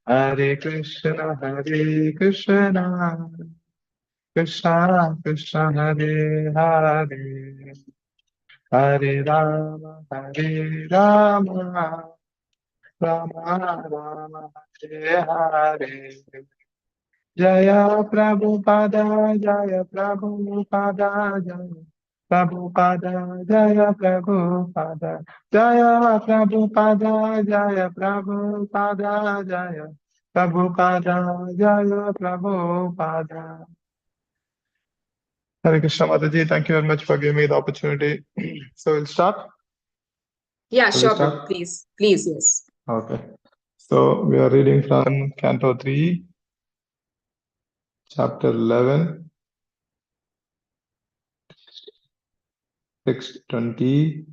Hare Krishna, Krishna Krishna, Hare Hare, Hare Rama, Rama Rama, Hare Hare. Jaya Prabhupada, Jaya Prabhupada, Jaya Prabhupada, Jaya Prabhupada, Jaya Prabhupada, Jaya Prabhupada, Jaya Prabhupada, Jaya Prabhupada. Hare Krishna Mataji, thank you very much for giving me the opportunity. So we'll start. Yeah, Shall we sure, start? Prabhu. Please, yes. Okay. So we are reading from Canto 3, Chapter 11, text 20,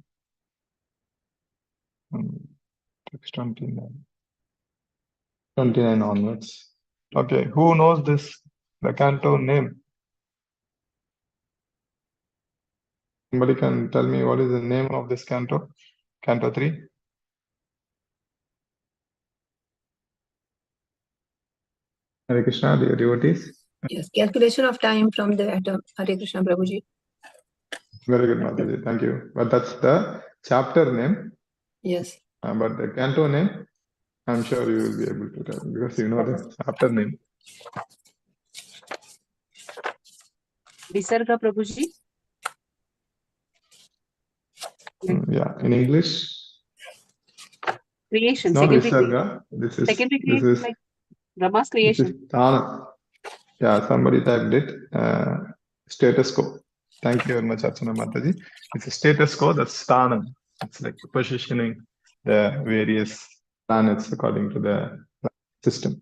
text 29 onwards. Okay, who knows the canto name? Somebody can tell me what is the name of this canto? Canto 3? Hare Krishna, dear devotees. Yes, calculation of time from the atom. Hare Krishna, Prabhuji. Very good, Mataji. Thank you. But that's the chapter name. Yes. But the canto name, I'm sure you will be able to tell because you know the chapter name. Visarga, Prabhuji. Yeah, in English. Creation. Not Secondary Visarga. This is like Brahma's this is creation. Thana. Yeah, somebody typed it. Status quo. Thank you very much, Archana Mataji. It's a status quo, that's Sthanam. It's like positioning the various planets according to the system.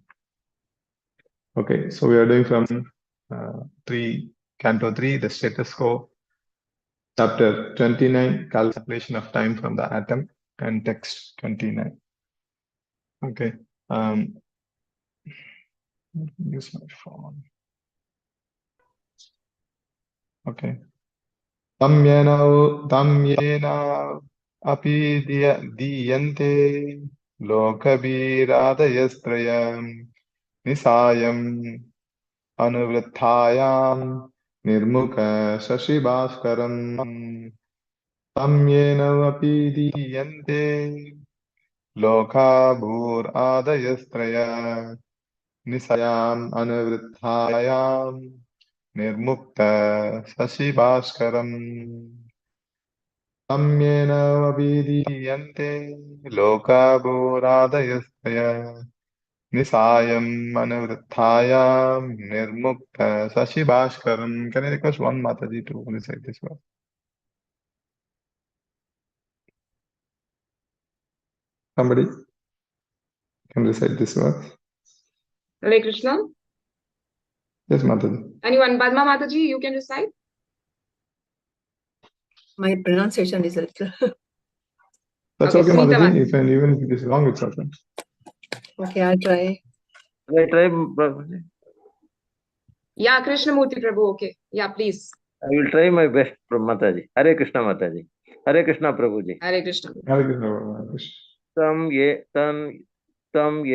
Okay, so we are doing from Canto 3, the status quo, Chapter 29, calculation of time from the atom, and text 29. Okay. Use my phone. Okay. Tam yena api diyante lokabhiradayastrayam nisayam anuvrittayam nirmukha shashibhaskaram. Tam yena api diyante lokabhiradayastrayam nisayam anuvrittayam nirmukta shashibhaskaram. Samyena vavidiyante lokabhoradayastaya nisayam anuvrittayam nirmukta shashibhaskaram. Can I request one Mataji to recite this verse? Somebody can recite this verse? Hare Krishna. Yes, Mataji. Anyone? Padma Mataji, you can recite? My pronunciation is a little. That's okay, Mataji. Even if it is wrong, it's okay. Okay, I'll try. I try, Prabhuji. Yeah, Krishnamurti Prabhu. Okay. Yeah, please. I will try my best, Mataji. Hare Krishna, Mataji. Hare Krishna, Prabhuji. Hare Krishna. Hare Krishna, Hare Krishna. Tam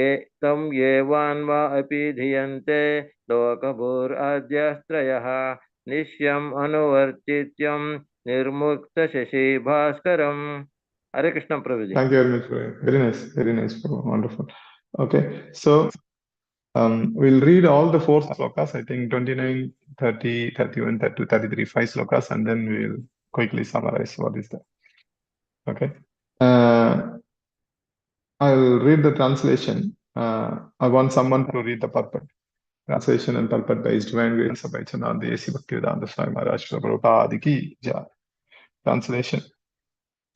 ye vanva api dhiyante lokabhur adyastrayah nishyam anuvartityam nirmukta shashi bhaskaram. Hare Krishna, Prabhuji. Thank you very much. Very nice, Prabhu. Wonderful. Okay, so we'll read all the 4 slokas, I think 29, 30, 31, 32, 33, 5 slokas, and then we'll quickly summarize what is that. Okay. I'll read the translation. I want someone to read the purport. Translation and purport by His Divine Grace of Vaichananda A.C. Bhaktivedanta Swami Maharaj Prabhupada Ki Jai. Translation.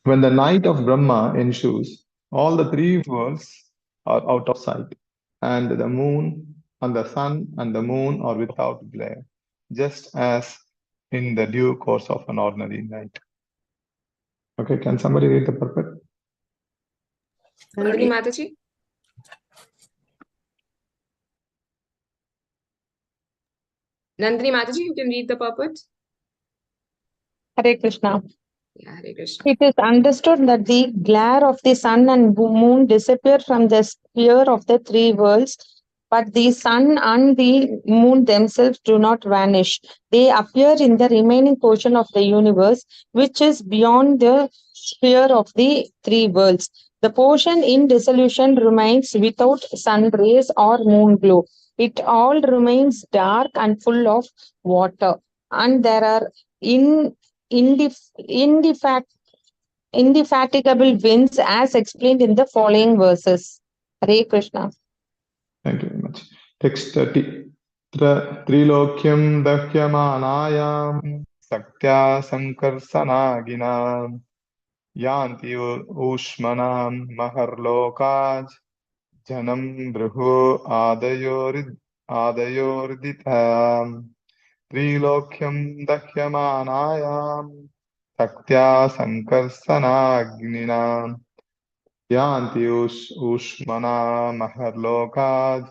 When the night of Brahma ensues, all the 3 worlds are out of sight, and the moon and the sun and the moon are without glare, just as in the due course of an ordinary night. Okay, can somebody read the purport? Nandini Mataji. Nandini Mataji, you can read the purport. Hare Krishna. Yeah, Hare Krishna. It is understood that the glare of the sun and moon disappear from the sphere of the three worlds, but the sun and the moon themselves do not vanish. They appear in the remaining portion of the universe, which is beyond the sphere of the three worlds. The portion in dissolution remains without sun rays or moon glow. It all remains dark and full of water, and there are in indefatigable winds as explained in the following verses. Hare Krishna. Thank you very much. Text 30. Trilokyam dahyamānāyām saktya sankarsanāginām yanti ushmanām maharlokāj janam bruho ādayorditām. Trilokyam dahyamānāyām saktya sankarsanāginām yanti ushmana maharlokaj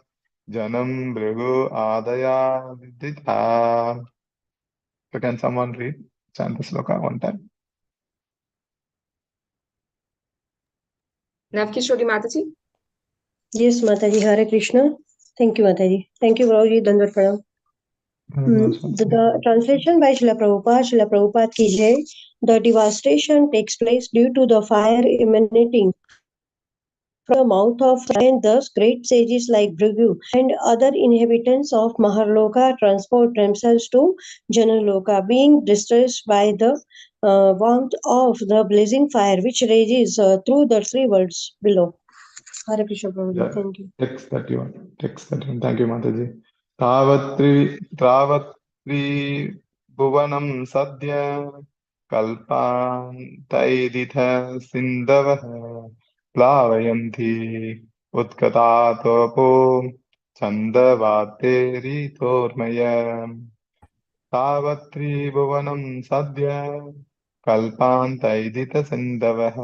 janam brigu adaya viditha. So can someone read? Chant the sloka one time. Navkishori Mataji. Yes, Mataji, Hare Krishna. Thank you, Mataji. Thank you, Prabhuji. Dandavat Pranam. The translation by Srila Prabhupada ki jai. The devastation takes place due to the fire emanating from the mouth of and thus great sages like Bhrigu and other inhabitants of Maharloka transport themselves to Janaloka, being distressed by the warmth of the blazing fire which rages through the three worlds below. Hare Krishna Prabhuji, Yeah. thank you. Text 31. Thank you, Mataji. Tavatri bhuvanam sadhya kalpantaiditha sindavah plavayanti utkatatopo chandavate ritormaya. Tavatri bhuvanam sadhya kalpantaiditha sindavah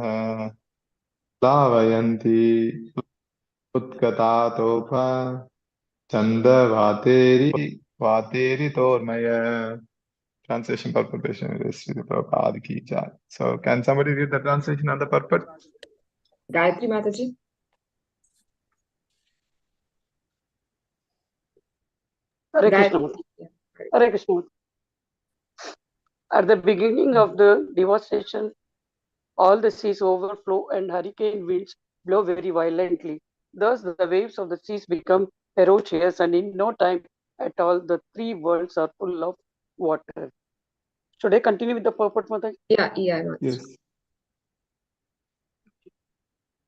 plavayanti utkatatopa chandavate ritormaya. Translation purpose is Srila Prabhupada ki jai. So can somebody read the translation on the purport? Gayatri Mataji. Hare Krishna. Gayatri. Yeah. Hare Krishna. At the beginning of the devastation, all the seas overflow and hurricane winds blow very violently. Thus, the waves of the seas become ferocious, and in no time at all, the three worlds are full of water. Should I continue with the purport, Mataji? Yeah, Mataji. Yes.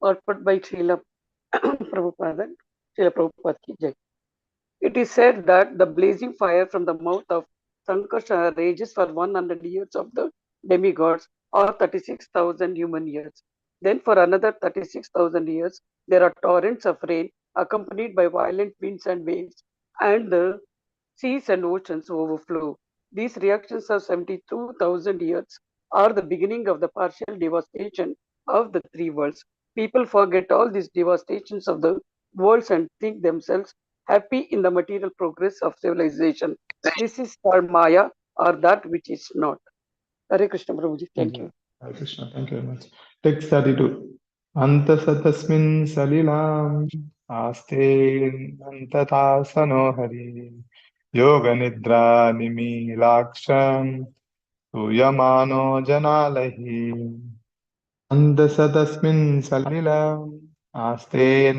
Purport by Srila Prabhupada ki jai. It is said that the blazing fire from the mouth of Sankarsana rages for 100 years of the demigods, or 36,000 human years. Then for another 36,000 years, there are torrents of rain accompanied by violent winds and waves, and the seas and oceans overflow. These reactions of 72,000 years are the beginning of the partial devastation of the three worlds. People forget all these devastations of the worlds and think themselves happy in the material progress of civilization. This is called Maya, or that which is not. Hare Krishna Prabhuji, thank you. Hare Krishna, thank you very much. Text 32. Antasatasmin salilam aste antatasano hari yoga nidra nimilaksham suyamano janalahi. Antasatasmin salilam aste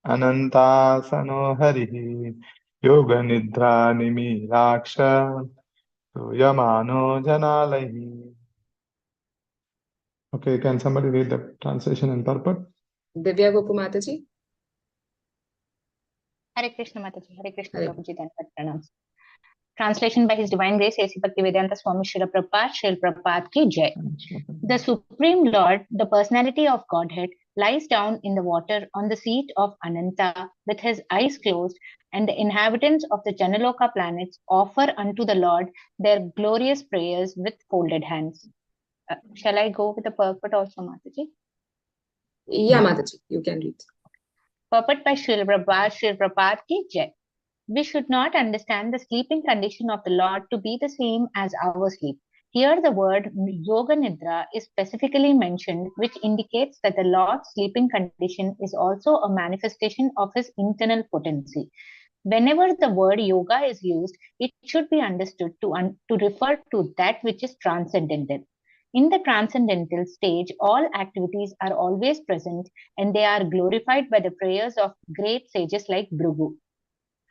anantasano hari yoga nidra nimilaksham suyamano janalahi. Okay, can somebody read the translation and purport? Divya Gopu Mataji. Hare Krishna Mataji, Hare Krishna Hare. Prabhuji, Dandavat Pranam. Translation by His Divine Grace, A.C. Bhaktivedanta Swami Srila Prabhupada ki jai. The Supreme Lord, the personality of Godhead, lies down in the water on the seat of Ananta with his eyes closed, and the inhabitants of the Janaloka planets offer unto the Lord their glorious prayers with folded hands. Shall I go with the purport also, Mataji? Yeah, Mataji, you can read. Purport by Srila Prabhupada ki jai. We should not understand the sleeping condition of the Lord to be the same as our sleep. Here the word Yoga Nidra is specifically mentioned, which indicates that the Lord's sleeping condition is also a manifestation of his internal potency. Whenever the word yoga is used, it should be understood to refer to that which is transcendental. In the transcendental stage, all activities are always present and they are glorified by the prayers of great sages like Bhrigu.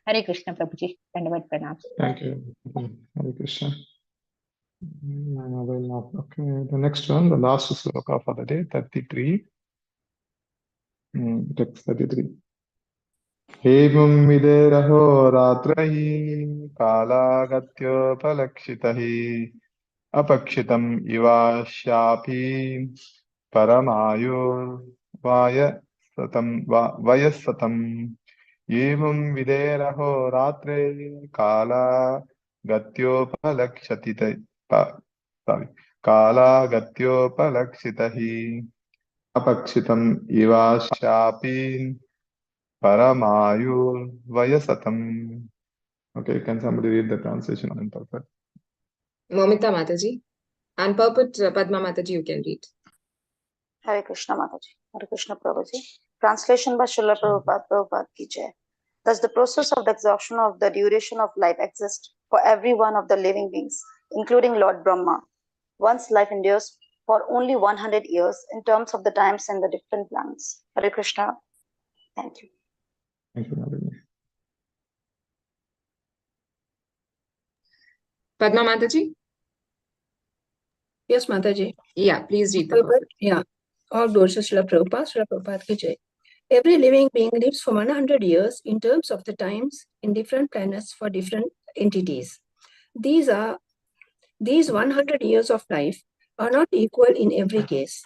Hare Krishna Prabhuji. Dandavat pranam. Thank you. Hare Krishna. Okay, the next one, the last sloka for the day, 33. Text 33. Evam videraho ratrahi kalagatyopalakshitahi apakshitam ivasyapi paramayo vayasatam evam videraho ratre kala gatyopalakshitahi kala gatyopalakshitahi apakshitam ivasyapi Paramayur Vayasatam. Okay, can somebody read the translation on purpose? Momita Mataji. And Purport, Padma Mataji, you can read. Hare Krishna Mataji. Hare Krishna Prabhuji. Translation by Srila Prabhupada. Prabhupada ki jai. Thus, the process of the exhaustion of the duration of life exists for every one of the living beings, including Lord Brahma. One's life endures for only 100 years in terms of the times and the different planets. Hare Krishna. Thank you. Thank you, Madhuri. Padma Mataji? Yes, Mataji. Yeah, please read the purport. Yeah. All glories to Srila Prabhupada ki jai. Every living being lives for 100 years in terms of the times in different planets for different entities. These 100 years of life are not equal in every case.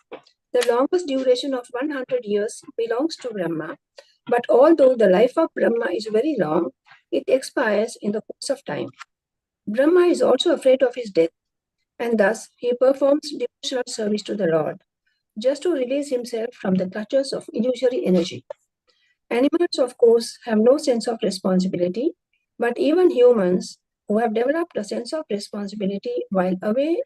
The longest duration of 100 years belongs to Brahma, but although the life of Brahma is very long, it expires in the course of time. Brahma is also afraid of his death, and thus he performs devotional service to the Lord, just to release himself from the clutches of illusory energy. Animals, of course, have no sense of responsibility, but even humans who have developed a sense of responsibility while away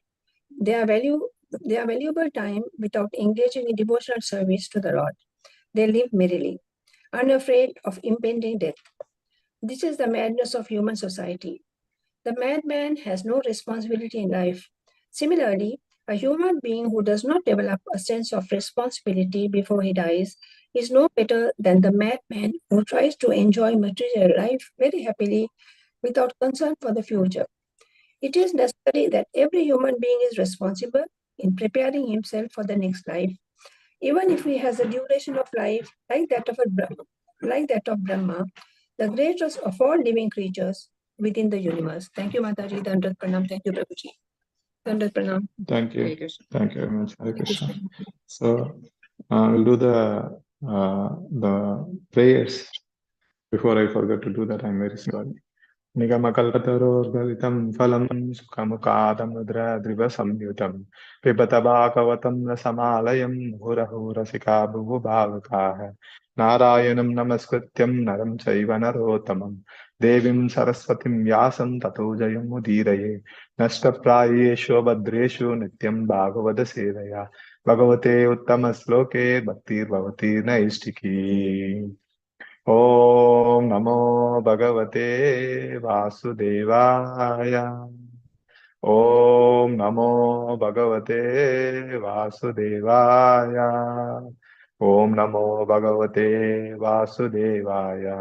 their valuable time without engaging in devotional service to the Lord. They live merrily, unafraid of impending death. This is the madness of human society. The madman has no responsibility in life. Similarly, a human being who does not develop a sense of responsibility before he dies is no better than the madman who tries to enjoy material life very happily without concern for the future. It is necessary that every human being is responsible in preparing himself for the next life, even if he has a duration of life like that of Brahma, the greatest of all living creatures within the universe. Thank you, Mataji. Dandavat pranam. Thank you, Prabhuji. Dandavat pranam. Thank you. Hare Krishna. Thank you very much, Hare Krishna. So we'll do the prayers. Before I forget to do that, I'm very sorry. Nigamakalatarorgalitam phalam sukhamukadamudradrivasamyutam pibata bhagavatam rasamalayam hurahurasika bhuvabhavakaa Narayanam namaskrityam naram chaiva narottamam devim saraswatim vyasam tato jayam udiraye nashtaprayeshu abhadreshu nityam bhagavata sevaya bhagavate uttama sloke bhaktir bhavati naistiki Om Namo Bhagavate Vasudevaya. Om Namo Bhagavate Vasudevaya. Om Namo Bhagavate Vasudevaya.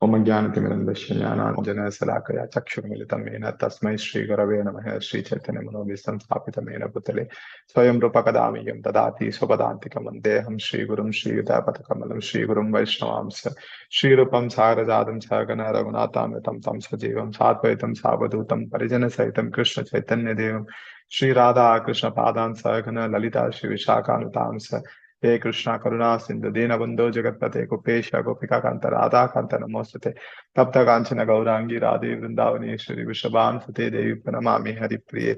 Om Jnanatimirandasya Jnananjana Salakaya Chakshurmilitam Mena Tasmai Shri Gurave Namaha Shri Chaitanya Manovisam Sthapitamena Bhutale Swayam Rupa Kadamiyam Tadati Swapadantikam Vandeham Shri Gurum Shri Yudapatakamallam Shri Gurum Vaishnavamsa Shri Rupam Sagrajadam Sagana Raghunatamitam Tam Sajivam Satvaitam Savadutam Parijana Saitam Krishna Chaitanya Devam Shri Radha Krishna Padan Sagana Lalita Shri Vishakanutamsa He Krishna Karuna Sindhu Dina Bandho Jagatpate Gopesha Gopika Kanta Radha Kanta Namostate Tapta Kanchana Gaurangi Radhe Vrindavani Shri Vishabhan Sate Devi Pranamami Hari Priye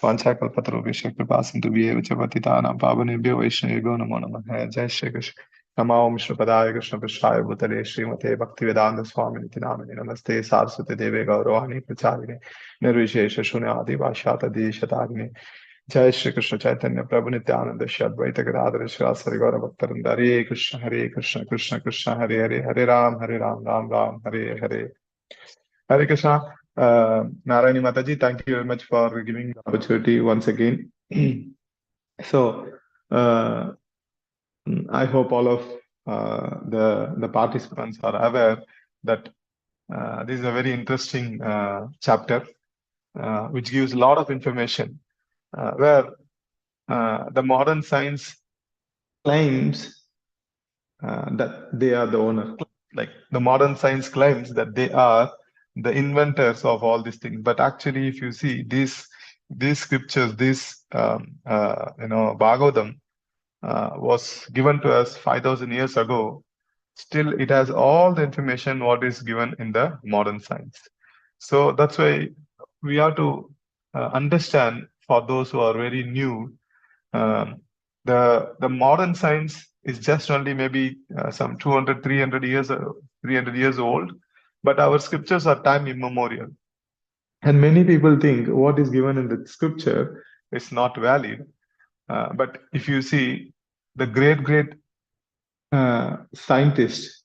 Vancha Kalpataru Vishak Kripa Sindhu Vye Vichapatitanam Pavanebhyo Vaishnavibhyo Namo Namaha Jai Shri Krishna Namo Shripadaya Krishna Prasthaya Bhutale Srimate Bhaktivedanta Swaminiti Namine Namaste Saraswati Deve Gauravani Pracharine Nirvishesha Shunyadi Vashata Deshatarine Jai Shri Krishna Chaitanya Prabhu Nityananda Shri Advaita Gadadhara Sri Gaura Bhaktarinda Hare Krishna Krishna Krishna Hare Hare Hare Ram Ram Ram Hare Hare. Hare Krishna. Narayani Mataji, thank you very much for giving the opportunity once again. So, I hope all of the participants are aware that this is a very interesting chapter, which gives a lot of information, where the modern science claims that they are the owner. Like the modern science claims that they are the inventors of all these things. But actually, if you see these scriptures, Bhagavatam was given to us 5,000 years ago. Still, it has all the information what is given in the modern science. So that's why we have to understand, for those who are very new, the modern science is just only maybe some 200, 300 years old, but our scriptures are time immemorial. And many people think what is given in the scripture is not valid. But if you see the great scientists,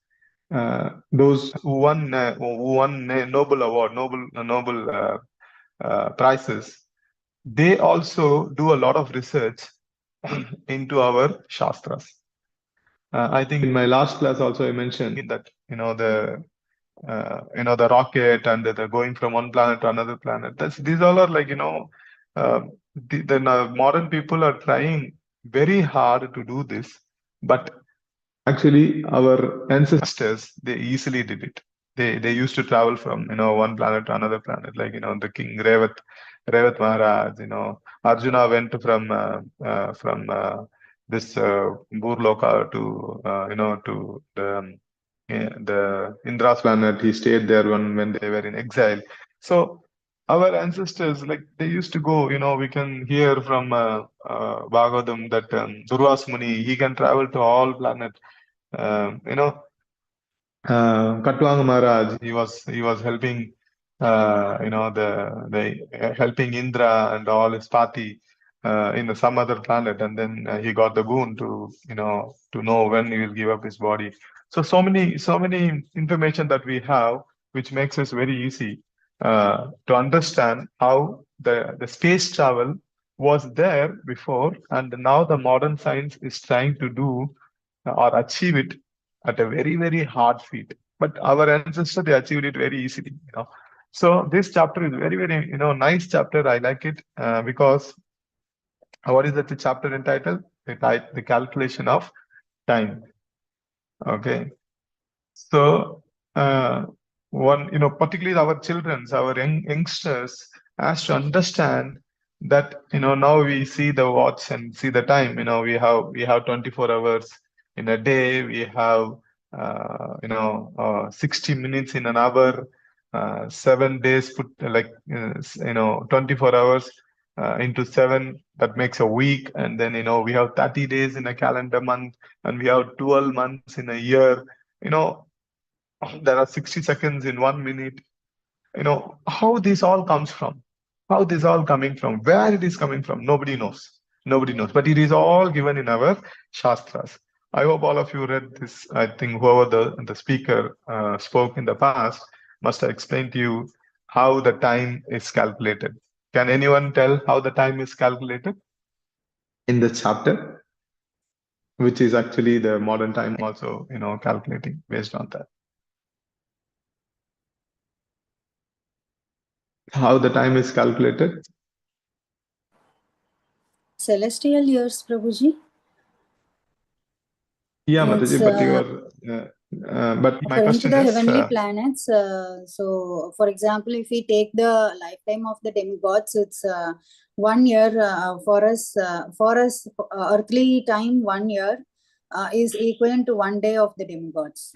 those who won Nobel Award, Nobel prizes, they also do a lot of research into our shastras. I think in my last class also I mentioned that the rocket and the going from one planet to another planet. These all are like the modern people are trying very hard to do this, but actually our ancestors, they easily did it. They used to travel from one planet to another planet, like the king Revat Maharaj. Arjuna went from this Burloka to to the Indra's planet. He stayed there when they were in exile. So our ancestors, like they used to go, we can hear from Bhagavatam that Durvas Muni, he can travel to all planets. Katwang Maharaj, he was helping, helping Indra and all his party in some other planet, and then he got the boon to know when he will give up his body. So many information that we have, which makes us very easy to understand how the space travel was there before, and now the modern science is trying to do or achieve it at a very hard feat. But our ancestors, they achieved it very easily. So this chapter is very nice chapter. I like it because what is the chapter entitled? The calculation of time. Okay. So particularly our children, our youngsters, has to understand that now we see the watch and see the time. We have 24 hours in a day. We have 60 minutes in an hour. 7 days put 24 hours into 7, that makes a week, and then we have 30 days in a calendar month, and we have 12 months in a year. There are 60 seconds in 1 minute. How this all comes from, how this all coming from, where it is coming from, nobody knows. But it is all given in our shastras. I hope all of you read this. I think whoever the speaker spoke in the past must have explained to you how the time is calculated. Can anyone tell how the time is calculated in the chapter, which is actually the modern time also calculating based on that? How the time is calculated? Celestial years, Prabhuji. Yeah, Mataji, but my according question to the is, heavenly planets. So, for example, if we take the lifetime of the demigods, it's 1 year for us. Earthly time 1 year is equivalent to 1 day of the demigods.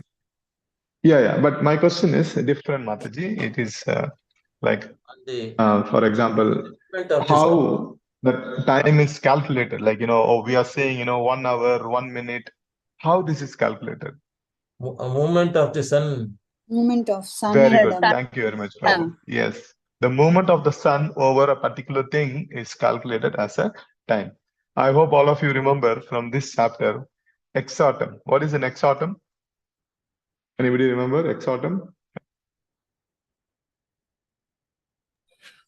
Yeah. But my question is different, Mataji. It is like, for example, how the time is calculated. Like we are saying 1 hour, 1 minute. How this is calculated? Movement of the sun. Movement of sun Very and good. Thank you very much, Prabhu. yeah. Yes. The movement of the sun over a particular thing is calculated as a time. I hope all of you remember from this chapter, exatom. What is an exatom? Anybody remember exatom?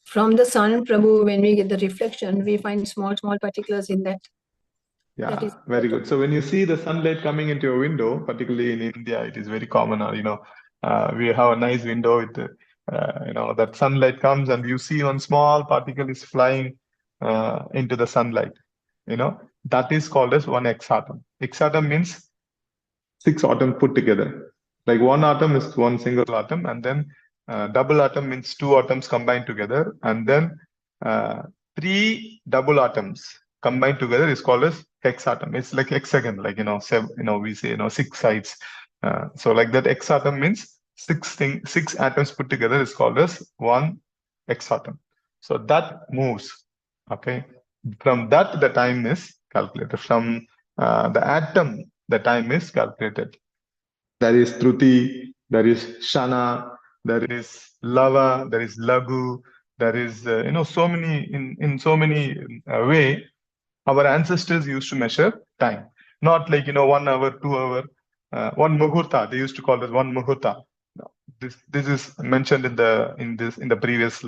From the sun, Prabhu, when we get the reflection, we find small particulars in that. That Yeah, is very good. So when you see the sunlight coming into your window, particularly in India, it is very common. We have a nice window with, that sunlight comes and you see one small particle is flying into the sunlight. That is called as one exatom. Exatom means 6 atoms put together. Like one atom is one single atom, and then double atom means 2 atoms combined together, and then 3 double atoms combined together is called as hexatom. It's like hexagon, like we say 6 sides. So like that, hexatom means 6 atoms put together is called as one hexatom. So that moves. Okay, from that the time is calculated. From the atom, the time is calculated. There is Truti, there is Shana, there is Lava, there is Lagu, there is so many in so many way. Our ancestors used to measure time, not like 1 hour, 2 hour, 1 muhurta. They used to call it 1 muhurta. No, this is mentioned in the previous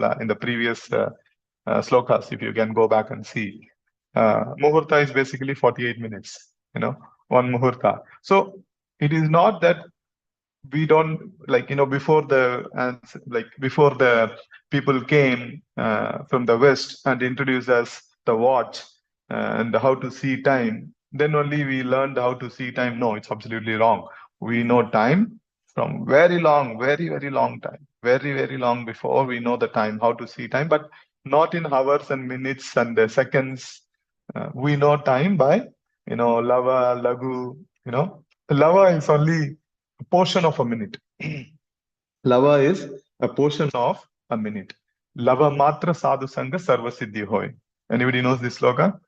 slokas. If you can go back and see, muhurta is basically 48 minutes. 1 muhurta. So it is not that we don't before the people came from the West and introduced us the watch and how to see time, then only we learned how to see time. No, it's absolutely wrong. We know time from very long time, very long before we know the time, how to see time, but not in hours and minutes and seconds. We know time by lava, lagu. Lava is only a portion of a minute. Lava is a portion of a minute. Lava matra sadhu sangha sarva siddhi hoy. Anybody knows this sloka?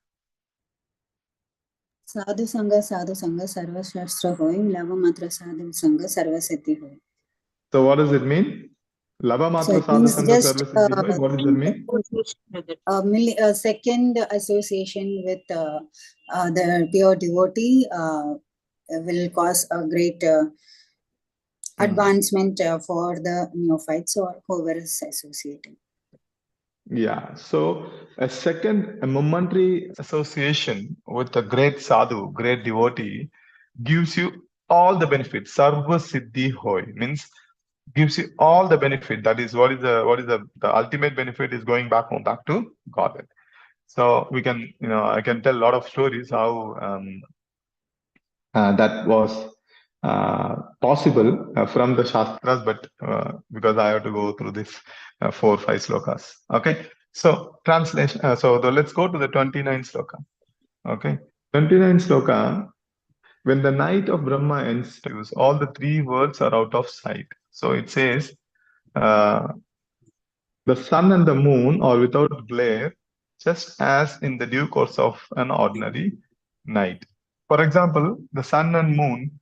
Sadhu sangha sarva shastra hoy, lava matra sadhu sangha sarva siddhi hoy. So what does it mean? Lava matra sadhu sangha sarva siddhi hoy. What does it mean? Second association with the pure devotee will cause a great advancement for the neophytes or whoever is associating. Yeah, so a momentary association with a great sadhu, great devotee, gives you all the benefits. Sarva siddhi hoy means gives you all the benefit. That is what is the ultimate benefit is going back home, back to Godhead. So we can, I can tell a lot of stories how that was possible from the Shastras, but because I have to go through this 4 or 5 slokas. Okay, so translation. Let's go to the 29th sloka. Okay, 29th sloka. When the night of Brahma ensues, all the 3 worlds are out of sight. So it says, the sun and the moon are without glare, just as in the due course of an ordinary night. For example, the sun and moon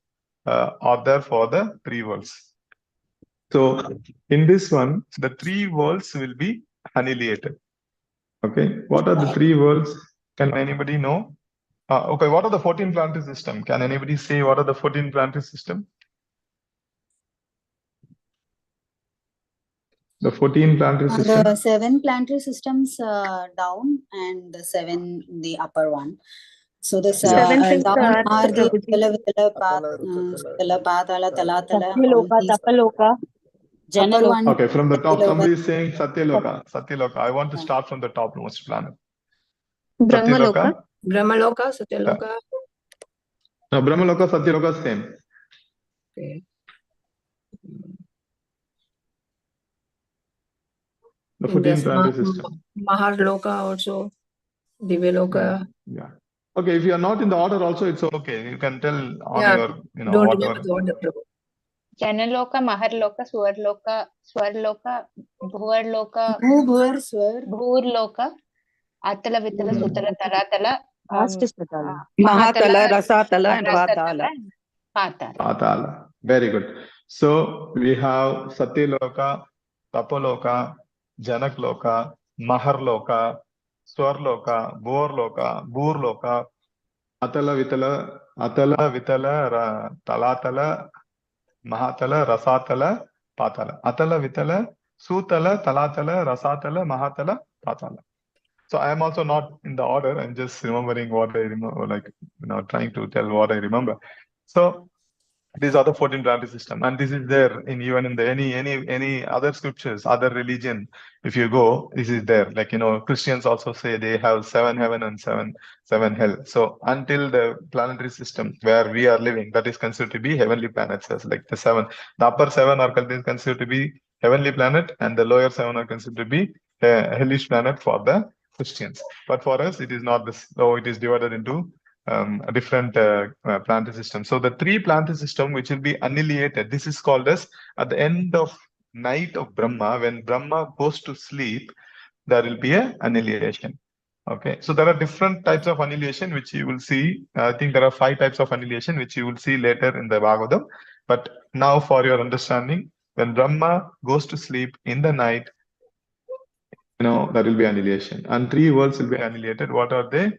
are there for the 3 worlds. So in this one, the 3 worlds will be annihilated. Okay, what are the 3 worlds? Can anybody know? Okay, what are the 14 planetary system? Can anybody say what are the 14 planetary system? The 14 planetary system. The 7 planetary systems down and the 7 the upper one. So this down are the Vitala, Patala, Talatala, all these. Upper one. Okay, from the top, somebody is saying Satyaloka. Satyaloka. I want to start from the topmost planet. Brahmaloka, Satyaloka. No, Brahmaloka, Satyaloka, same. Okay. The 14 planetary system. Maharloka also, Divyaloka. Yeah. Okay, if you are not in the order also, it's okay. You can tell on your, don't whatever. remember the order, Prabhu. Janaloka, Maharloka, Swarloka, Swarloka, Bhuvarloka, Bhur, Swar, Bhurloka, Atala, Vitala, Sutala, Talatala, Last is Patala. Mahatala, Rasatala, and Patala. and Patala. Patala. Very good. So we have Satyaloka, Tapaloka, Janakloka, Maharloka, Swarloka, Burloka, Atala Vitala, Talatala, Mahatala, Rasatala, Patala. Atala Vitala, Sutala, Talatala, Rasatala, Mahatala, Patala. So I am also not in the order. I'm just remembering what I remember, like, trying to tell what I remember. So these are the 14 planetary system, and this is there in even in the any other scriptures, other religion. If you go, this is there. Like, Christians also say they have 7 heaven and seven hell. So until the planetary system where we are living, that is considered to be heavenly planets. As like the upper 7 are considered to be heavenly planet, and the lower 7 are considered to be hellish planet for the Christians. But for us, it is not this. So it is divided into a different planetary system. So the 3 planetary system which will be annihilated, this is called as at the end of night of Brahma, when Brahma goes to sleep, there will be a annihilation. Okay, so there are different types of annihilation which you will see. I think there are 5 types of annihilation which you will see later in the Bhagavatam. But now for your understanding, when Brahma goes to sleep in the night, there will be annihilation. And 3 worlds will be annihilated. What are they?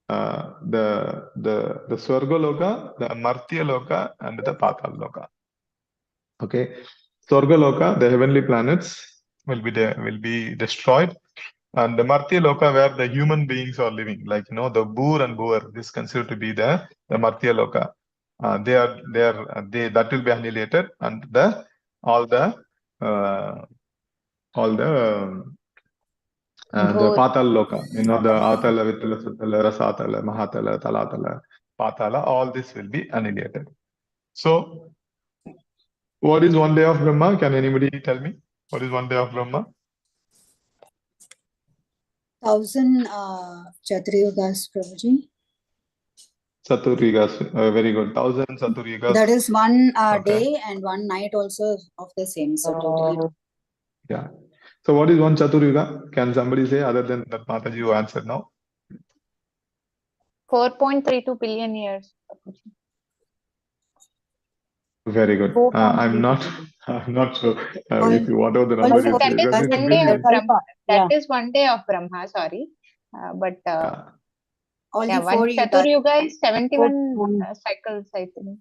The Swargaloka, the Martya Loka, and the Patal Loka. Okay, Swargaloka, the heavenly planets will be destroyed, and the Martya Loka, where the human beings are living, like the Boor and Boer, this considered to be the Martya Loka. That will be annihilated, and all the Patal Loka, the Atala, Vitala, Sutala, Rasatala, Mahatala, Talatala, Patala, all this will be annihilated. So, what is one day of Brahma? Can anybody tell me? What is one day of Brahma? 1000 Chaturyugas, Prabhuji. Chaturyugas, very good. 1000 Chaturyugas. That is one Okay. day and one night also of the same. So totally. Yeah. So what is one Chaturyuga? Can somebody say other than that Mataji who answered now? 4.32 billion years. Very good. I'm not sure if whatever the number is. That is Because one day of Brahma. That is one day of Brahma. Sorry, but Only one 4 Chaturyuga is 71 cycles, I think.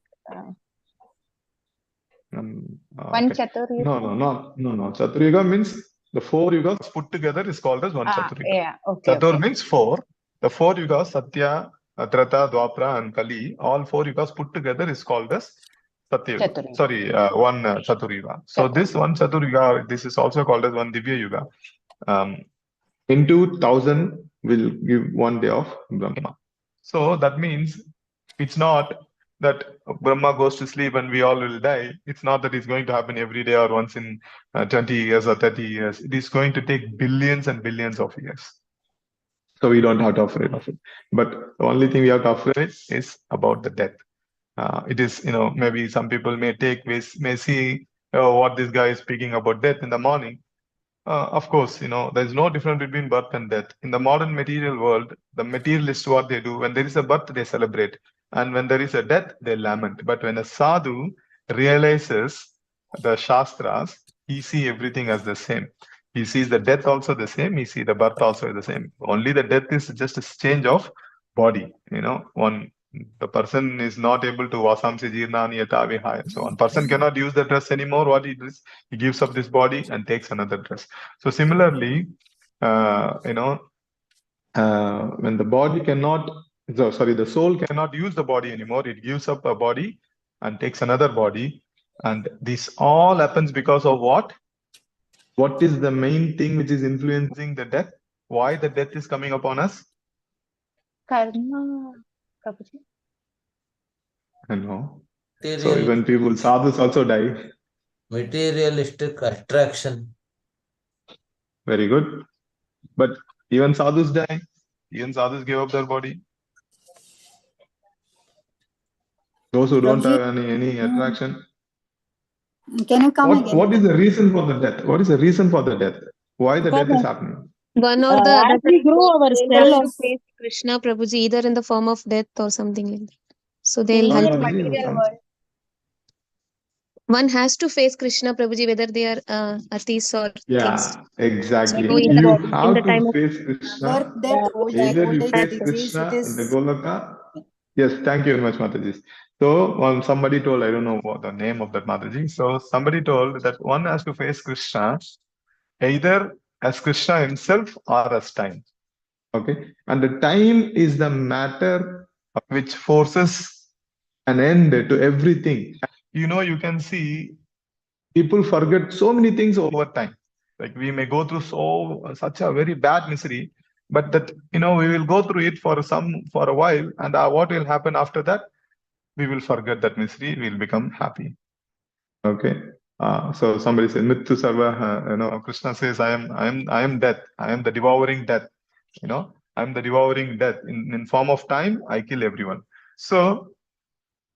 One Okay. Chaturyuga. No. Chaturyuga means the 4 yugas put together is called as one Chaturyuga. Yeah, okay. Chatur means 4. The 4 yugas, Satya, Treta, Dwapara, and Kali, all 4 yugas put together is called as Satyuga. Sorry, one Chaturyuga. So this one Chaturyuga, this is also called as one Divya Yuga. Into 1000 will give one day of Brahma. So that means it's not that Brahma goes to sleep and we all will die. It's not that it's going to happen every day or once in 20 years or 30 years. It is going to take billions and billions of years. So we don't have to afraid of it. But the only thing we have to afraid is about the death. It is, maybe some people may see what this guy is speaking about death in the morning. Of course, there's no difference between birth and death. In the modern material world, the materialists, what they do, when there is a birth, they celebrate. And when there is a death, they lament. But when a sadhu realizes the Shastras, he sees everything as the same. He sees the death also the same. He sees the birth also the same. Only the death is just a change of body. The person is not able to vasamsi jirnani yata vihaya. So one person cannot use the dress anymore. What he does, he gives up this body and takes another dress. So similarly, when the soul cannot use the body anymore, it gives up a body and takes another body. And this all happens because of what? What is the main thing which is influencing the death? Why the death is coming upon us? Karma, Prabhuji. I know. So even people, sadhus also die. Materialistic attraction. Very good. But even sadhus die. Even sadhus give up their body. Those who don't have any attraction. Can you come again? What is the reason for the death? What is the reason for the death? Why the death is happening? One or the other As we time, grow both they have to ourselves, face Krishna Prabhuji either in the form of death or something like that. So they'll In Sorry, help. the Mataji, material sorry. world, One has to face Krishna Prabhuji whether they are atheists or Yeah, theists. exactly. So in You the have to time of face Krishna. birth, death, old age, Either old you age face disease, it Krishna in the is. Goloka. Yes, thank you very much, Mataji. So somebody told, I don't know what the name of that Mataji. So somebody told that one has to face Krishna either as Krishna himself or as time. Okay, and the time is the matter which forces an end to everything. You can see people forget so many things over time. Like we may go through such a very bad misery, but that we will go through it for a while, and what will happen after that? We will forget that misery. We will become happy. Okay. So somebody says, "Mittu sarva." Krishna says, "I am death. I am the devouring death. I am the devouring death. In form of time, I kill everyone." So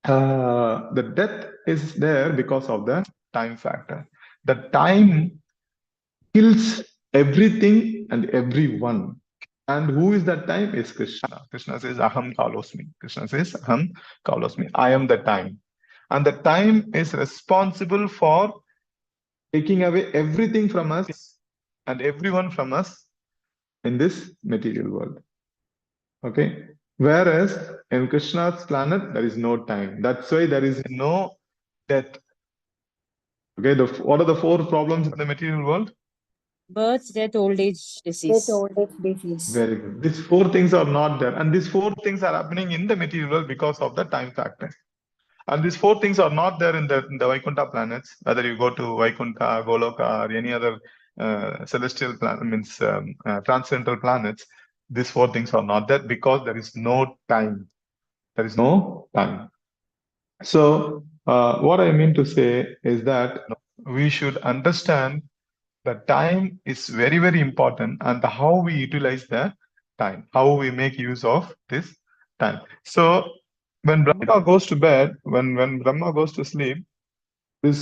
the death is there because of the time factor. The time kills everything and everyone. And who is that time? Is Krishna. Krishna says, Aham Kalosmi. Krishna says, Aham Kalosmi. I am the time. And the time is responsible for taking away everything from us and everyone from us in this material world. Okay. Whereas in Krishna's planet, there is no time. That's why there is no death. Okay. What are the 4 problems in the material world? Birth, death, old age, Death, disease. old age disease. Very good. These 4 things are not there. And these 4 things are happening in the material world because of the time factor. And these 4 things are not there in the Vaikuntha planets. Whether you go to Vaikuntha, Goloka, or any other celestial planet, means transcendental planets, these 4 things are not there because there is no time. There is no time. So what I mean to say is that we should understand the time is very, very important, and how we utilize the time, how we make use of this time. So when Brahma goes to bed, when Brahma goes to sleep, the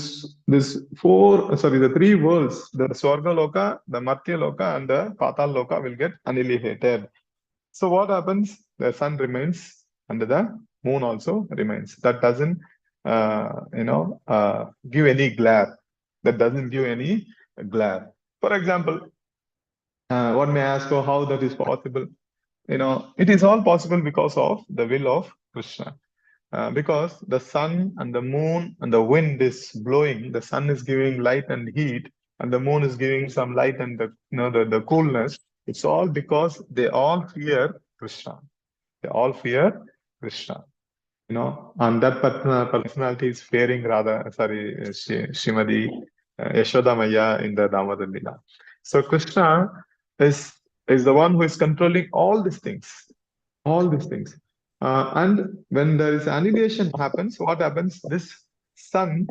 3 worlds, the Swarga Loka, the Matya Loka, and the Patal Loka will get annihilated. So what happens? The sun remains and the moon also remains. That doesn't give any glare. That doesn't give any glare. For example, one may ask, how that is possible? It is all possible because of the will of Krishna. Because the sun and the moon and the wind is blowing, the sun is giving light and heat, and the moon is giving some light and the coolness. It's all because they all fear Krishna. They all fear Krishna. And that personality is fearing Srimadi Yashoda Maya in the Damodar Lila. So Krishna is the one who is controlling all these things. All these things. And when there is annihilation happens, what happens? This sun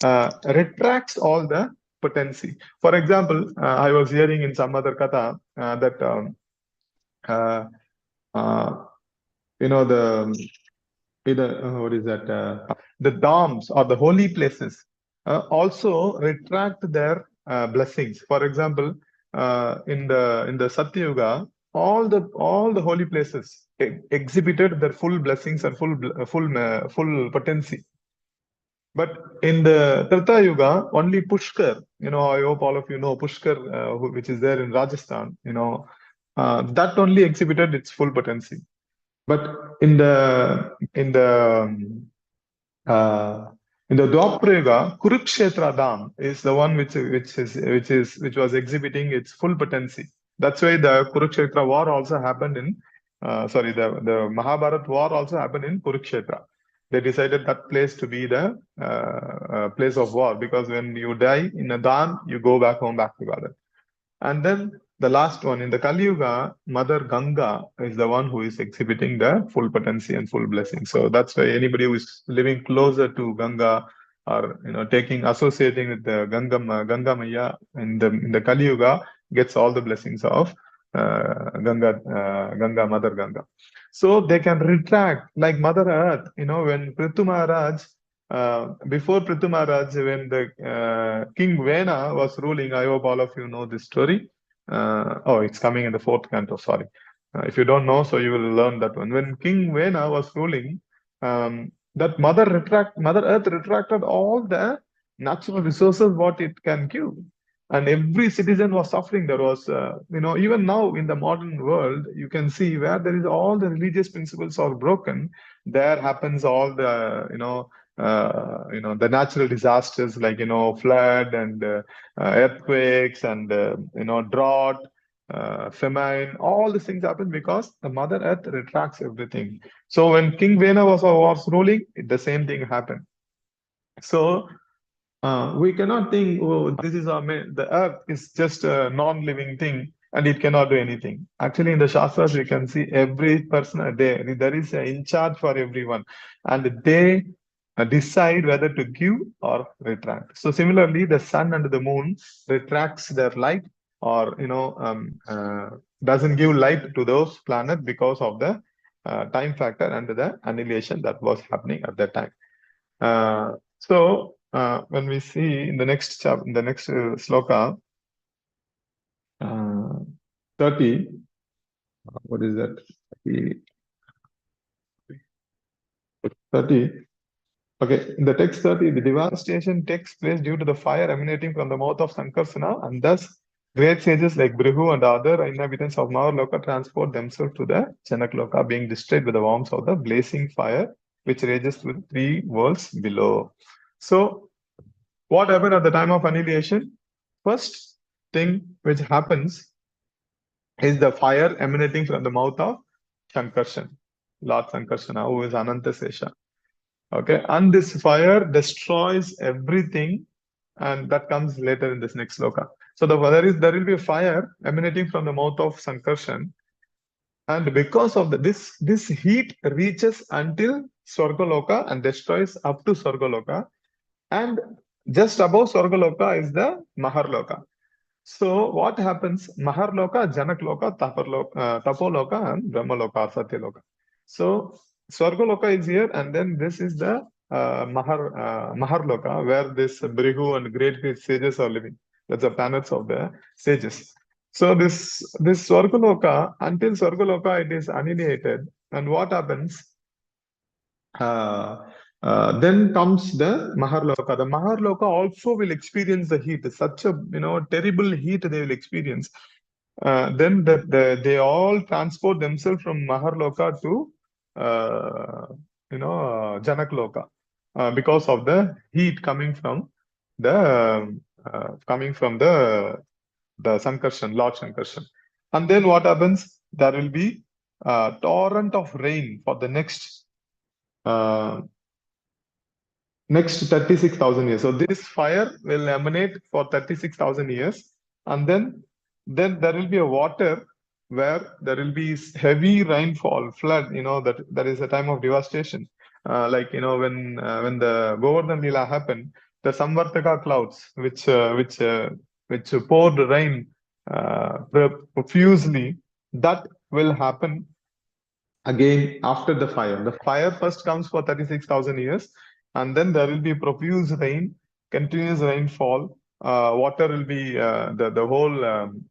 retracts all the potency. For example, I was hearing in some other katha that what is that? The dams or the holy places also retract their blessings. For example, in the Satyuga, all the holy places exhibited their full blessings and full potency. But in the Treta Yuga, only Pushkar, I hope all of you know Pushkar, which is there in Rajasthan, that only exhibited its full potency. But in the Dwapara Yuga, Kurukshetra Dam is the one which was exhibiting its full potency. That's why the Kurukshetra war also happened in the Mahabharata war also happened in Kurukshetra. They decided that place to be the place of war, because when you die in a dam, you go back home, back to God. And then the last one, in the Kali Yuga, Mother Ganga is the one who is exhibiting the full potency and full blessing. So that's why anybody who is living closer to Ganga, or associating with the Ganga Maya in the Kali Yuga, gets all the blessings of Ganga, Mother Ganga. So they can retract, like Mother Earth. When Prithu Maharaj, before Prithu Maharaj, when the King Vena was ruling, I hope all of you know this story. Oh, it's coming in the fourth canto, sorry. If you don't know, so you will learn that one. When King Vena was ruling, that Mother Earth retracted all the natural resources what it can give. And every citizen was suffering. There was, even now in the modern world, you can see where there is all the religious principles are broken. There happens all the, the natural disasters like, flood and earthquakes and, drought, famine, all these things happen because the Mother Earth retracts everything. So when King Vena was ruling, the same thing happened. So we cannot think, oh, this is the earth is just a non-living thing and it cannot do anything. Actually, in the Shastras, we can see every person there is an in charge for everyone, and they decide whether to give or retract. So similarly, the sun and the moon retracts their light, or doesn't give light to those planets because of the time factor and the annihilation that was happening at that time. So when we see in the next chapter, in the next sloka, 30, what is that? 30. Okay, in the text 30, the devastation takes place due to the fire emanating from the mouth of Sankarsana, and thus great sages like Brihu and other inhabitants of Maharloka transport themselves to the Janakloka, being destroyed with the warmth of the blazing fire, which rages through the 3 worlds below. So, what happened at the time of annihilation? First thing which happens is the fire emanating from the mouth of Sankarsana, Lord Sankarsana, who is Anantasesha. Okay, and this fire destroys everything, and that comes later in this next sloka. So there will be a fire emanating from the mouth of Sankarsana, and because of this heat reaches until Swargaloka and destroys up to Swargaloka, and just above Swargaloka is the Maharloka. So what happens? Maharloka, Janakloka, Tapoloka, and Brahmaloka, Satyaloka. So Swargaloka is here, and then this is the Maharloka, where this Brihu and great sages are living. That's the planets of the sages. So this Swargaloka, until Swargaloka, it is annihilated. And what happens? Then comes the Maharloka. The Maharloka also will experience the heat. Such a terrible heat they will experience. Then they all transport themselves from Maharloka to Janakloka because of the heat coming from the Sankarshan, Lord Sankarshan. And then what happens? There will be a torrent of rain for the next 36,000 years. So this fire will emanate for 36,000 years, and then there will be a water where there will be heavy rainfall, flood. That is a time of devastation. When the Govardhan Lila happened, the Samvartaka clouds, which poured rain profusely, that will happen again after the fire. The fire first comes for 36,000 years, and then there will be profuse rain, continuous rainfall. Water will be the whole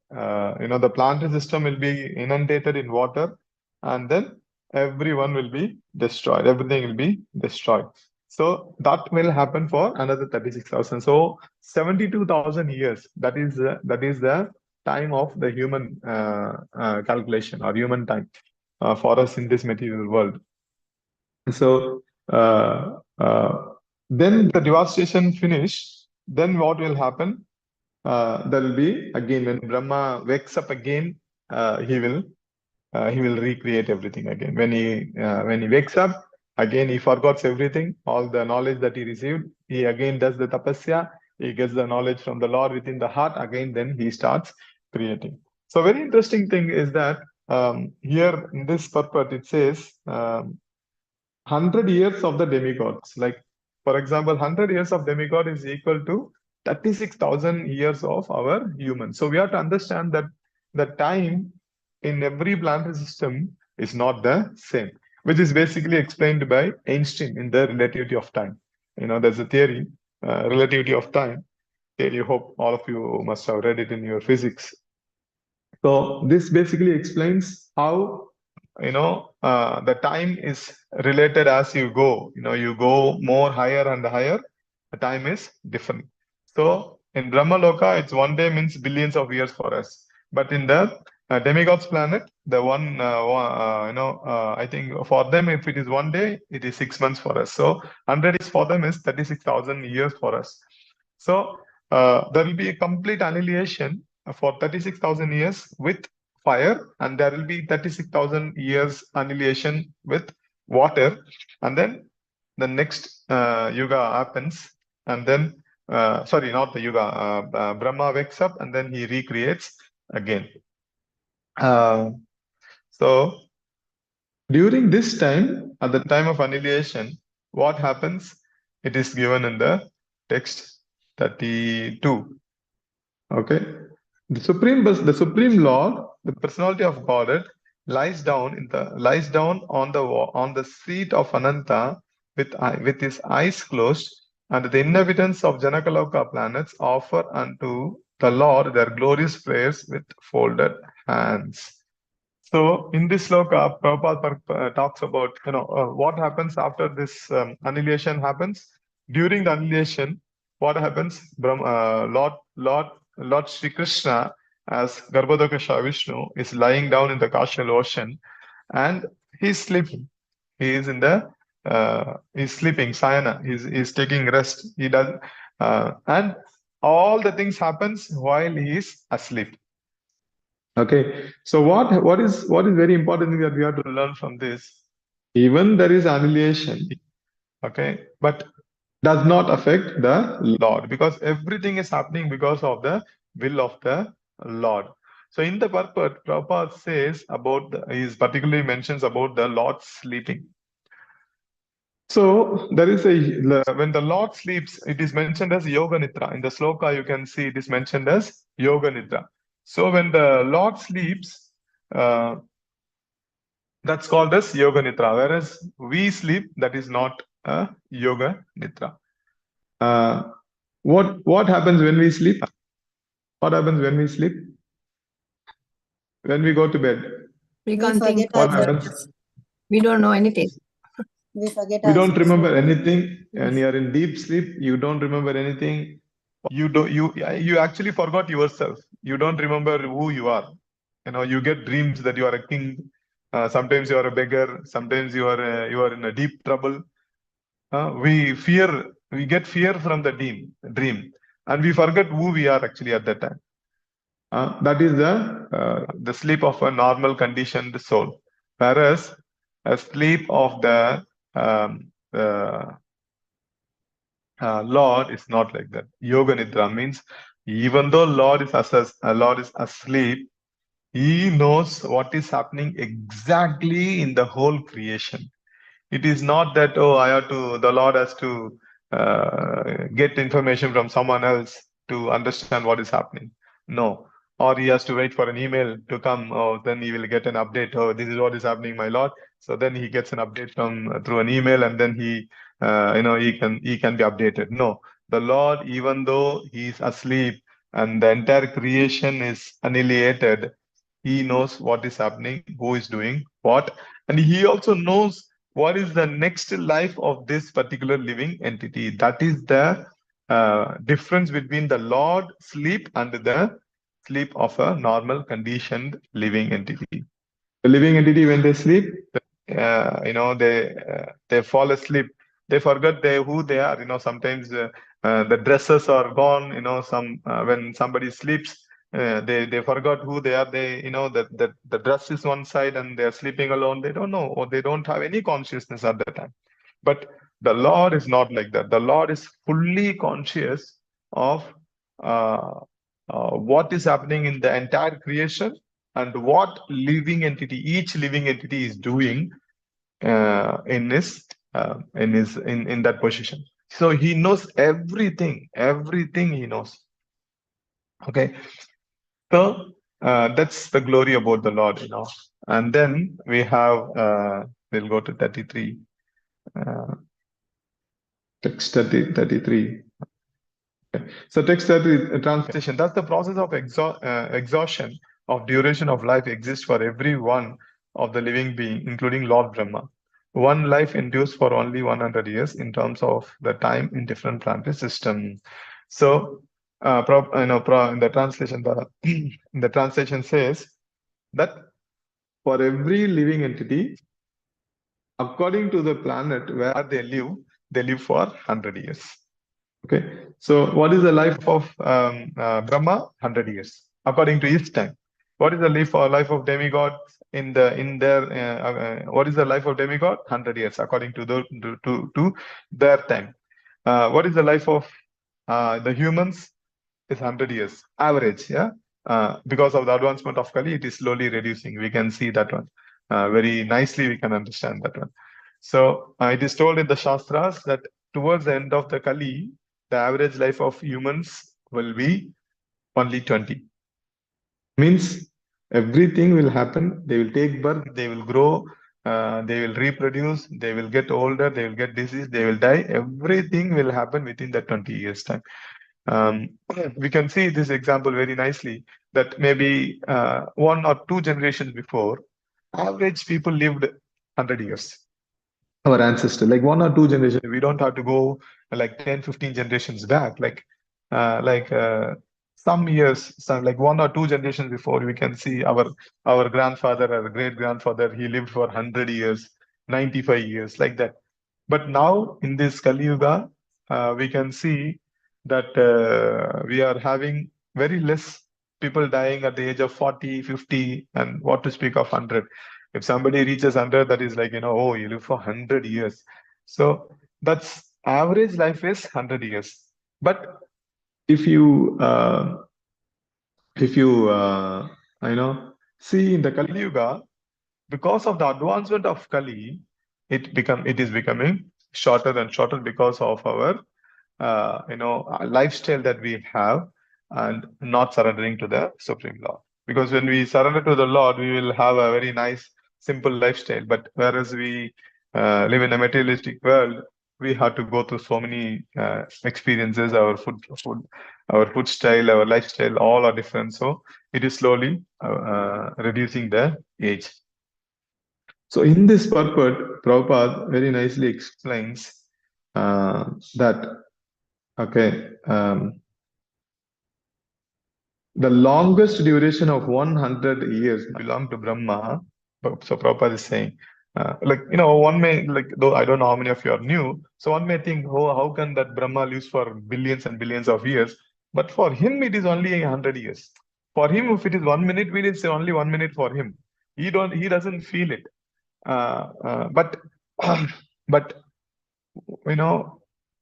the planetary system will be inundated in water, and then everyone will be destroyed. Everything will be destroyed. So that will happen for another 36,000. So 72,000 years. That is the time of the human calculation, or human time for us in this material world. So then the devastation finish. Then what will happen? There will be again, when Brahma wakes up again, he will recreate everything again. When he wakes up again, he forgets everything, all the knowledge that he received. He again does the tapasya. He gets the knowledge from the Lord within the heart. Again, then he starts creating. So very interesting thing is that here in this purport it says 100 years of the demigods. Like, for example, 100 years of demigod is equal to 36,000 years of our humans. So we have to understand that the time in every planetary system is not the same, which is basically explained by Einstein in the relativity of time. There's a theory, relativity of time. I hope all of you must have read it in your physics. So this basically explains how the time is related as you go. You go more higher and higher, the time is different. So in Brahmaloka, it's one day means billions of years for us. But in the demigod's planet, the I think for them, if it is one day, it is 6 months for us. So 100 is for them is 36,000 years for us. So there will be a complete annihilation for 36,000 years with fire, and there will be 36,000 years annihilation with water, and then the next yuga happens, and then sorry, not the yuga, Brahma wakes up and then he recreates again. So during this time, at the time of annihilation, what happens? It is given in the text 32. Okay, the Supreme Lord, the personality of Godhead, lies down on the seat of Ananta with his eyes closed, and the inhabitants of Janakaloka planets offer unto the Lord their glorious prayers with folded hands. So in this sloka, Prabhupada talks about what happens after this annihilation happens. During the annihilation, what happens? Lord Sri Krishna as Garbhodakasha Vishnu is lying down in the Kashyal ocean, and he's sleeping. He is in the he's sleeping. Sayana. He's taking rest. He does, and all the things happens while he is asleep. Okay, so what is very important thing that we have to learn from this? Even there is annihilation, okay, but does not affect the Lord, because everything is happening because of the will of the Lord. So in the purport, Prabhupada says about he particularly mentions about the Lord sleeping. So there is when the Lord sleeps, it is mentioned as Yoga Nidra. In the sloka, you can see it is mentioned as Yoga Nidra. So when the Lord sleeps, that's called as Yoga Nidra. Whereas we sleep, that is not a Yoga Nidra. What happens when we sleep? What happens when we sleep? When we go to bed, We We can't think. forget what our happens? We don't know anything. we forget We our don't remember sexual. anything. When you are in deep sleep, you don't remember anything. You actually forgot yourself. You don't remember who you are. You get dreams that you are a king. Sometimes you are a beggar. Sometimes you are in a deep trouble. We get fear from the dream, and we forget who we are actually at that time. That is the sleep of a normal conditioned soul. Whereas a sleep of the Lord is not like that. Yoga Nidra means even though Lord is asleep, he knows what is happening exactly in the whole creation. It is not that, the Lord has to get information from someone else to understand what is happening. No. Or he has to wait for an email to come. Oh, then he will get an update. Oh, this is what is happening, my Lord. So then he gets an update through an email, and then he can be updated. No, the Lord, even though he is asleep and the entire creation is annihilated, he knows what is happening, who is doing what, and he also knows what is the next life of this particular living entity. That is the difference between the Lord sleep and the sleep of a normal conditioned living entity. The living entity, when they sleep, they fall asleep. They forget who they are. Sometimes the dresses are gone. When somebody sleeps, they forgot who they are. The dress is one side and they're sleeping alone. They don't know, or they don't have any consciousness at that time. But the Lord is not like that. The Lord is fully conscious of what is happening in the entire creation and what each living entity is doing in that position. So he knows everything he knows. Okay, so that's the glory about the Lord. And then we have we'll go to 33, text 33. Okay. So text 30 translation, that's the process of exhaustion of duration of life exists for every one of the living being, including Lord Brahma. One life endures for only 100 years in terms of the time in different planetary systems. So, in the translation, the translation says that for every living entity, according to the planet where they live for 100 years. Okay, so what is the life of Brahma? 100 years, according to his time. What is the life of demigod what is the life of demigod? 100 years, according to their time. What is the life of the humans? Is 100 years, average, yeah. Because of the advancement of Kali, it is slowly reducing. We can see that one. Very nicely, we can understand that one. So it is told in the Shastras that towards the end of the Kali, the average life of humans will be only 20. Means everything will happen. They will take birth, they will grow, they will reproduce, they will get older, they will get disease, they will die. Everything will happen within the 20 years time. We can see this example very nicely that maybe 1 or 2 generations before, average people lived 100 years. Our ancestors, like 1 or 2 generations, we don't have to go like 10, 15 generations back. Some years, like 1 or 2 generations before, we can see our grandfather or great grandfather, he lived for 100 years, 95 years, like that. But now in this Kali Yuga, we can see that we are having very less people dying at the age of 40, 50, and what to speak of 100. If somebody reaches 100, that is like, oh, you live for 100 years. So that's average life is 100 years. But if you see in the Kali Yuga, because of the advancement of Kali, it is becoming shorter and shorter because of our lifestyle that we have and not surrendering to the Supreme Lord. Because when we surrender to the Lord, we will have a very nice, simple lifestyle. But whereas we live in a materialistic world, we have to go through so many experiences. Our food style, our lifestyle, all are different. So it is slowly reducing the age. So in this purport, Prabhupada very nicely explains that, okay, the longest duration of 100 years belong to Brahma. So Prabhupada is saying, one may, though I don't know how many of you are new, so one may think, oh, how can that Brahma lives for billions and billions of years? But for him, it is only 100 years. For him, if it is 1 minute, we will say only 1 minute for him. He doesn't feel it. But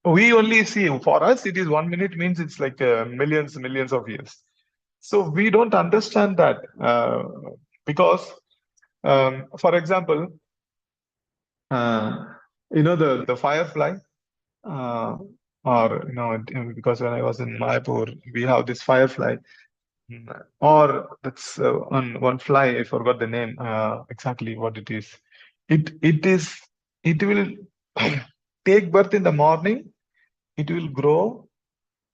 we only see, for us, it is 1 minute means it's like millions of years. So we don't understand that because, for example, the firefly, because when I was in Mayapur, we have this firefly, or that's one fly. I forgot the name exactly what it is. It will take birth in the morning. It will grow.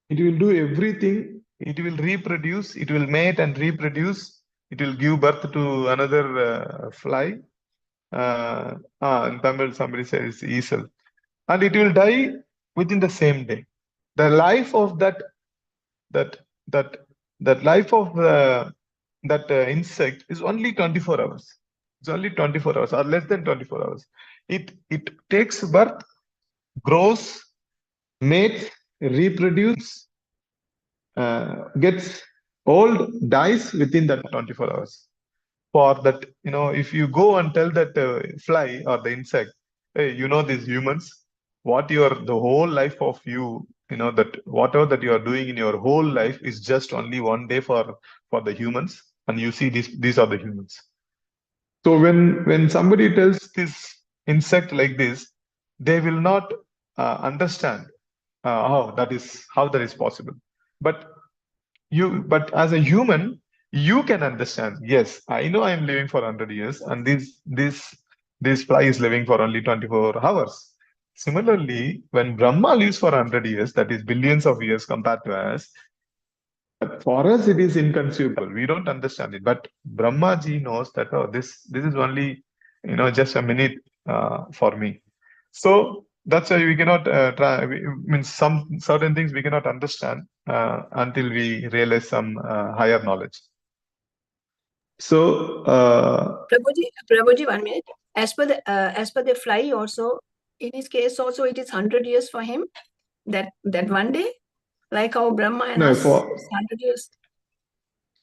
It will do everything. It will reproduce. It will mate and reproduce. It will give birth to another fly. In Tamil, somebody says easel, and it will die within the same day. The life of that life of that insect is only 24 hours. It's only 24 hours or less than 24 hours. It takes birth, grows, mates, reproduces, gets old, dies within that 24 hours. For that, if you go and tell that fly or the insect, hey, these humans, the whole life of you, that whatever that you are doing in your whole life is just only 1 day for the humans, and you see these are the humans. So when somebody tells this insect like this, they will not understand how that is possible. But as a human, you can understand. Yes, I know I am living for 100 years, and this fly is living for only 24 hours. Similarly, when Brahma lives for 100 years, that is billions of years compared to us, But for us, it is inconceivable. We don't understand it. But Brahmaji knows that, oh, this is only, just a minute for me. So that's why we cannot means some certain things we cannot understand until we realize some higher knowledge. So, Prabhuji, 1 minute. As per the fly also, in his case also, it is 100 years for him. That one day, like how Brahma and no, us, 100 years.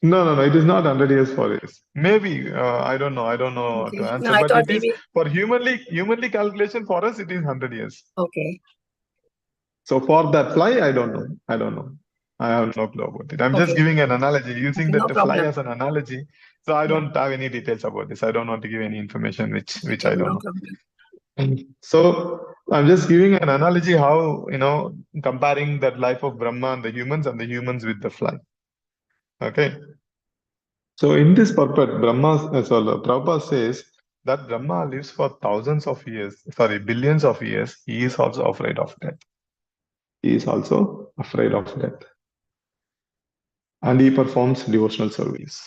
No, it is not 100 years for this. Maybe, I don't know Okay. to answer, No, I but thought it is maybe. for humanly calculation for us, it is 100 years. Okay. So for that fly, I don't know. I have no clue about it. I'm just Okay. giving an analogy, using Okay, no that fly problem. as an analogy. So I Yeah. don't have any details about this. I don't want to give any information which Okay, I don't no know. problem. So I'm just giving an analogy how, comparing that life of Brahma and the humans with the fly. Okay. So in this purport, Prabhupada says that Brahma lives for billions of years. He is also afraid of death. And he performs devotional service.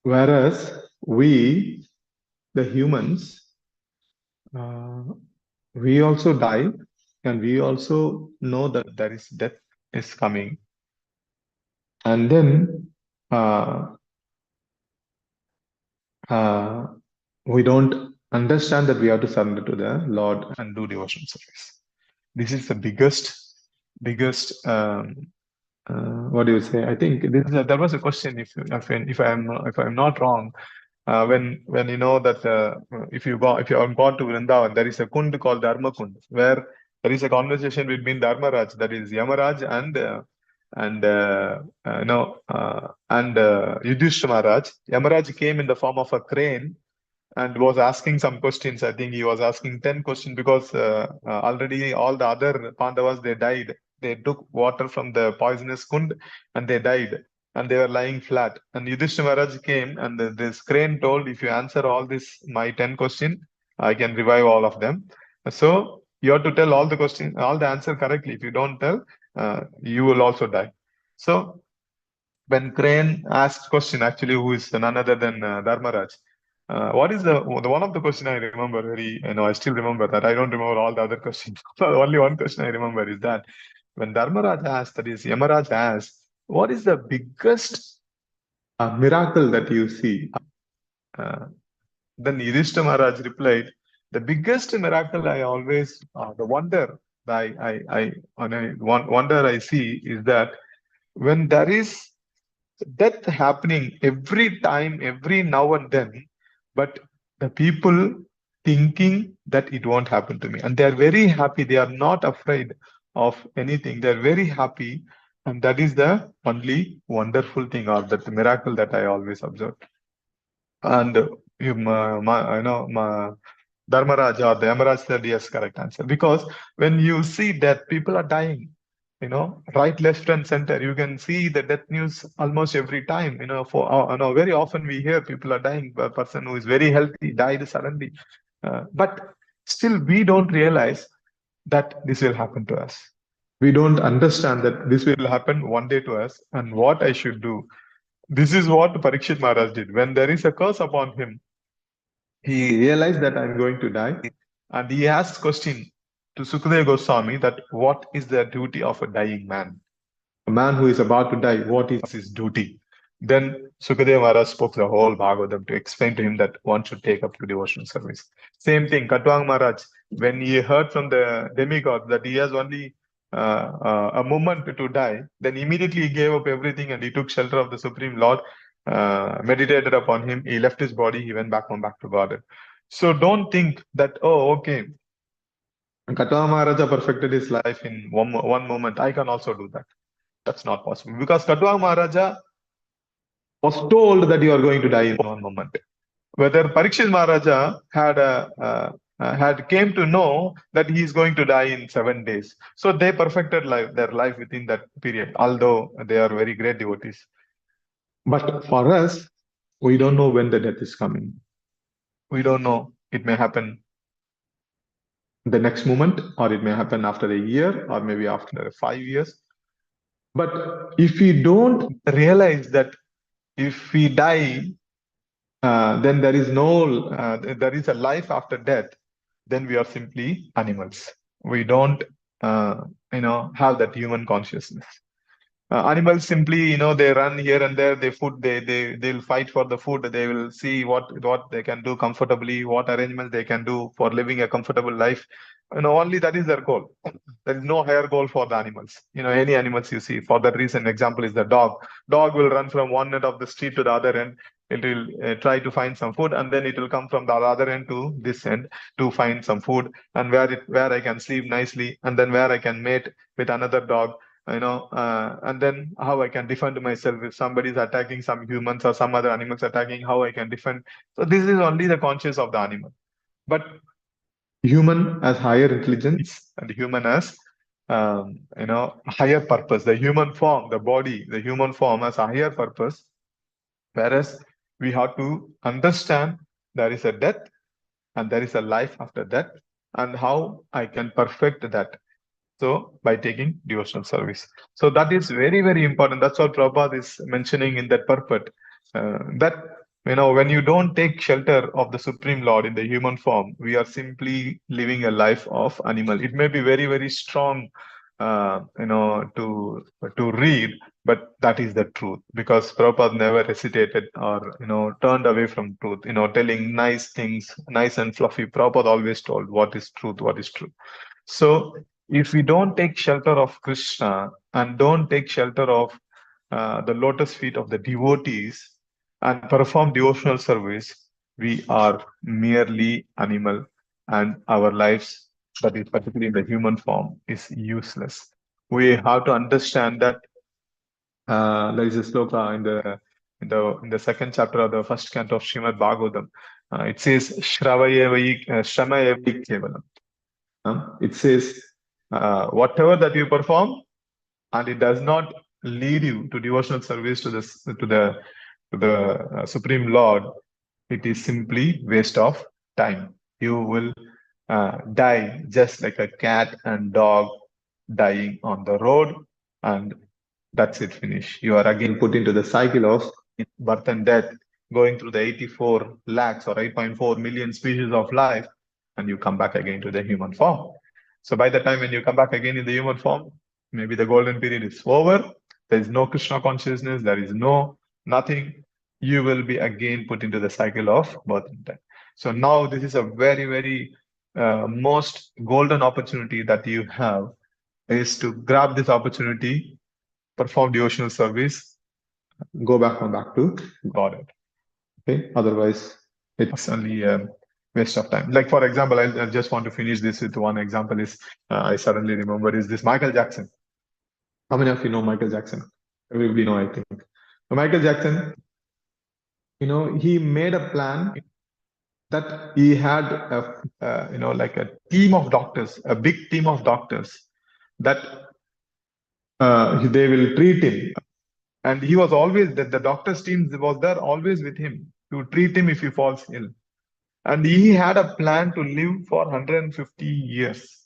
Whereas we, the humans, we also die, and we also know that there is death is coming. And then we don't understand that we have to surrender to the Lord and do devotional service. This is the biggest. What do you say? I think there was a question. If I'm not wrong, when you know that if you have gone to Vrindavan, there is a kund called Dharma Kund, where there is a conversation between Dharmaraj, that is Yamaraj, and Yudhishthira Maharaj. Yamaraj came in the form of a crane and was asking some questions. I think he was asking 10 questions because already all the other Pandavas, they died. They took water from the poisonous kund and they died, and they were lying flat. And Yudhishthira Maharaj came, and this crane told, if you answer all my 10 questions, I can revive all of them. So you have to tell all the answer correctly. If you don't tell, you will also die. So when Crane asked question, actually, who is none other than Dharmaraj, what is the one of the question I remember I still remember that. I don't remember all the other questions. Only one question I remember is that when Dharmaraj asked, that is Yamaraj asked, what is the biggest miracle that you see? Then Yudhishthira Maharaj replied, the biggest miracle I always, the wonder wonder I see is that when there is death happening every time, every now and then, but the people thinking that it won't happen to me, and they are very happy. They are not afraid of anything. They are very happy, and that is the only wonderful thing, or that miracle that I always observe. And Dharmaraj or the Yamaraj said yes, correct answer. Because when you see that people are dying, right, left, and center, you can see the death news almost every time. Very often we hear people are dying. A person who is very healthy died suddenly, but still we don't realize that this will happen to us. We don't understand that this will happen one day to us, and what I should do. This is what Parikshit Maharaj did. When there is a curse upon him, he realized that I'm going to die, and he asked question to Sukadeva Goswami that what is the duty of a dying man? A man who is about to die, what is his duty? Then Sukadeva Maharaj spoke the whole Bhagavatam to explain to him that one should take up to devotional service. Same thing, Katwang Maharaj, when he heard from the demigod that he has only a moment to die, then immediately he gave up everything and he took shelter of the Supreme Lord, meditated upon him, he left his body, he went back to God. So don't think that, oh, okay, Katwang Maharaja perfected his life in one moment, I can also do that. That's not possible, because Katwang Maharaja was told that you are going to die in one moment. Whether Parikshit Maharaja had came to know that he is going to die in 7 days. So they perfected their life within that period, although they are very great devotees. But for us, we don't know when the death is coming. We don't know. It may happen the next moment, or it may happen after a year, or maybe after 5 years. But if we don't realize that if we die, then there is a life after death, then we are simply animals. We don't, have that human consciousness. Animals simply, they run here and there. They'll fight for the food. They will see what they can do comfortably, what arrangements they can do for living a comfortable life. Only that is their goal. There is no higher goal for the animals. Any animals you see. For that reason, example is the dog. Dog will run from one end of the street to the other end. It will try to find some food, and then it will come from the other end to this end to find some food, and where I can sleep nicely, and then where I can mate with another dog. And then how I can defend myself if somebody is attacking, some humans or some other animals attacking, how I can defend. So this is only the conscious of the animal. But human has higher intelligence, and human has higher purpose. The human form, the body, the human form has a higher purpose, whereas we have to understand there is a death and there is a life after death, and how I can perfect that. So by taking devotional service. So that is very, very important. That's what Prabhupada is mentioning in that purport. That, when you don't take shelter of the Supreme Lord in the human form, we are simply living a life of animal. It may be very, very strong, to read, but that is the truth, because Prabhupada never hesitated or, turned away from truth, telling nice things, nice and fluffy. Prabhupada always told what is truth, what is true. So if we don't take shelter of Krishna and don't take shelter of the lotus feet of the devotees and perform devotional service, we are merely animal, and our lives, that is particularly in the human form, is useless. We have to understand that there is a sloka in the second chapter of the first canto of Shrimad Bhagavatam. It says Shravayevai Shramayevai Kevalam. It says, whatever that you perform, and it does not lead you to devotional service to the Supreme Lord, it is simply waste of time. You will die just like a cat and dog dying on the road, and that's it, finish. You are again put into the cycle of birth and death, going through the 84 lakhs or 8.4 million species of life, and you come back again to the human form. So by the time when you come back again in the human form, maybe the golden period is over. There is no Krishna consciousness. There is nothing. You will be again put into the cycle of birth and death. So now this is a very, very most golden opportunity that you have, is to grab this opportunity, perform devotional service, go back to Godhead. Okay, otherwise it's only a waste of time. Like, for example, I just want to finish this with one example. Is I suddenly remember is this Michael Jackson. How many of you know Michael Jackson? Everybody know, I think. So Michael Jackson, he made a plan that he had like a team of doctors, a big team of doctors, that they will treat him. And he was always, the doctor's team was there always with him to treat him if he falls ill. And he had a plan to live for 150 years.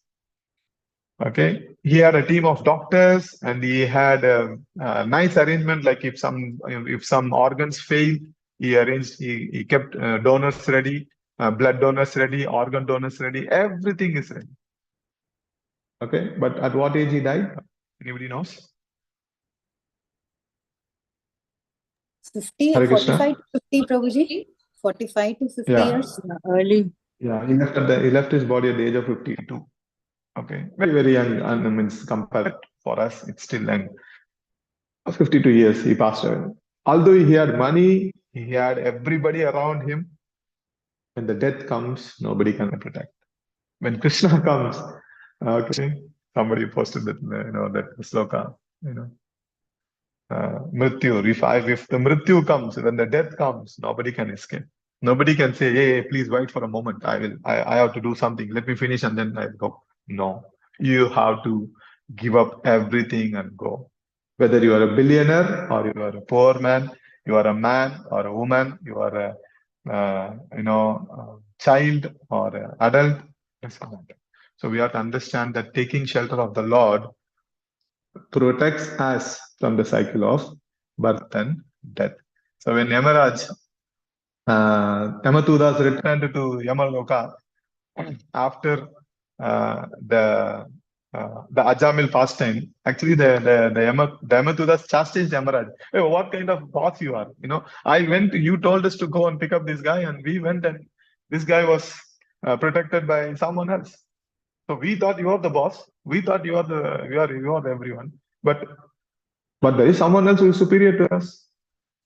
Okay, he had a team of doctors, and he had a nice arrangement. Like if some organs fail, he kept donors ready, blood donors ready, organ donors ready. Everything is ready. Okay, but at what age he died? Anybody knows? 45 to 50, Prabhuji. 45 to 50 years. Early. Yeah, he left his body at the age of 52. Okay, very, very young. And I mean, compared for us, it's still young. 52 years he passed away. Although he had money, he had everybody around him. When the death comes, nobody can protect. When Krishna comes, okay, somebody posted that that sloka, Mrityu. If the Mrityu comes, when the death comes, nobody can escape. Nobody can say, hey, please wait for a moment. I have to do something. Let me finish and then I'll go. No, you have to give up everything and go. Whether you are a billionaire or you are a poor man, you are a man or a woman, you are a child or an adult. So we have to understand that taking shelter of the Lord protects us from the cycle of birth and death. So when Yamaraj, Yamatudas returned to Yamaloka after the Ajamil pastime, actually the Yamatudas chastised Yamaraj. Hey, what kind of boss you are? You told us to go and pick up this guy, and we went, and this guy was protected by someone else. So we thought you are the boss. We thought you are everyone. But there is someone else who is superior to us.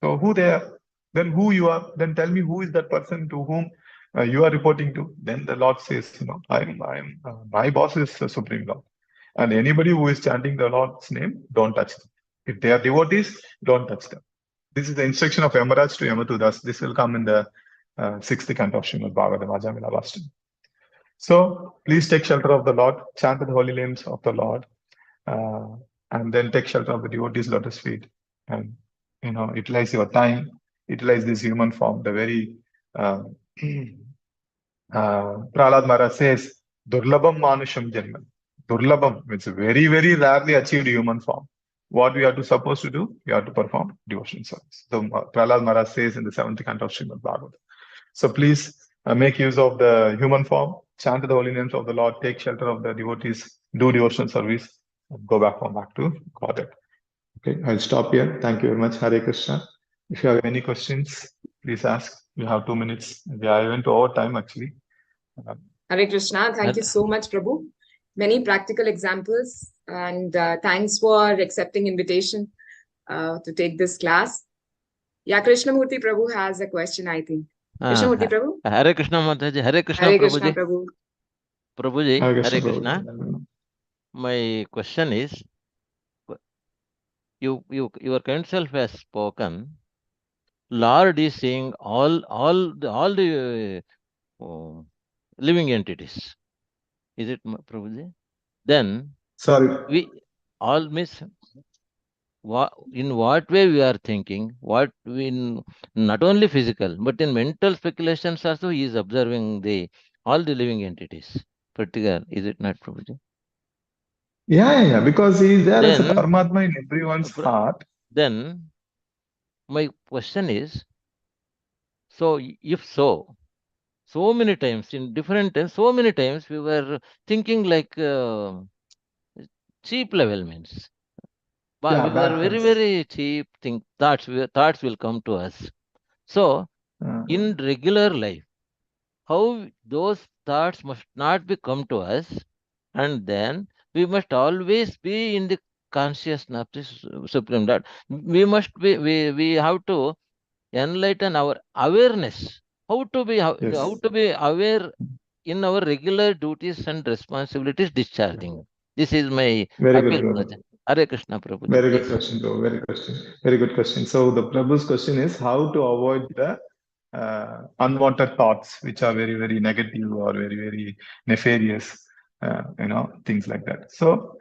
So who they are? Then who you are? Then tell me who is that person to whom you are reporting to. Then the Lord says, my boss is the Supreme Lord. And anybody who is chanting the Lord's name, don't touch them. If they are devotees, don't touch them. This is the instruction of Yamaraj to Yamatudas. This will come in the 6th canto of Shrimad Bhagavatam, Ajamila Vastam. So please take shelter of the Lord, chant the holy names of the Lord, and then take shelter of the devotees' lotus feet, and utilize your time, utilize this human form. The very Prahlad Maharaj says, Durlabham Manusham Janman. Durlabham means very, very rarely achieved human form. What we are supposed to do? We have to perform devotion service. So Prahlad Maharaj says in the 7th canto of Shrimad Bhagavatam. So please make use of the human form, chant the holy names of the Lord, take shelter of the devotees, do devotional service, and go back to Godhead. Okay, I'll stop here. Thank you very much. Hare Krishna. If you have any questions, please ask. You have 2 minutes. Yeah, I went over time actually. Hare Krishna. Thank you so much, Prabhu. Many practical examples, and thanks for accepting invitation to take this class. Yeah, Krishnamurti Prabhu has a question, I think. Krishnamurti Prabhu? Hare Krishna Mataji. Hare Krishna Hare Prabhuji. Krishna Prabhu. Prabhuji, Hare Hare Krishna. Krishna. My question is, your kind self has spoken. Lord is saying all the living entities. Is it, Prabhuji? Then sorry, we all miss. In what way we are thinking? What we not only physical, but in mental speculations also he is observing all the living entities. Particular, is it not, Prabhuji? Yeah, because he is there as a Then, Paramatma in everyone's heart. Then my question is, so if so many times in different times, so many times we were thinking like cheap level means. But Yeah, we were bad very, things. very cheap thoughts will come to us. So in regular life, how those thoughts must not be come to us, and then we must always be in the consciousness of this Supreme Lord. We must be, we have to enlighten our awareness. How to be aware in our regular duties and responsibilities discharging. This is my Very good, appeal. brother. Hare Krishna, Prabhuji. Very good Please. question, bro. Very good question. So the Prabhu's question is how to avoid the unwanted thoughts, which are very, very negative or very, very nefarious, things like that. So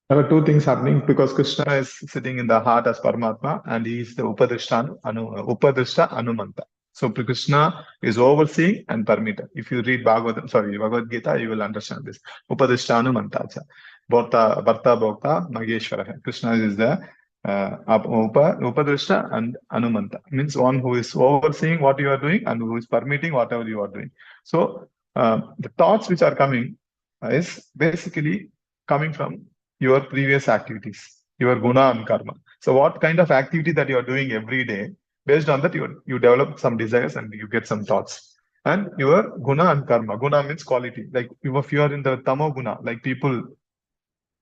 there are two things happening because Krishna is sitting in the heart as Paramatma and he is the Upadrishta Anumanta. So Krishna is overseeing and permitted. If you read Bhagavad Gita, you will understand this. Upadrishta Anumanta. Bharta Bhokta Mageshwara. Krishna is the Upadrishta and Anumanta. Means one who is overseeing what you are doing and who is permitting whatever you are doing. So the thoughts which are coming is basically coming from your previous activities, your guna and karma. So what kind of activity that you are doing every day, based on that you develop some desires and you get some thoughts. And your guna and karma. Guna means quality. Like if you are in the tamo guna, like people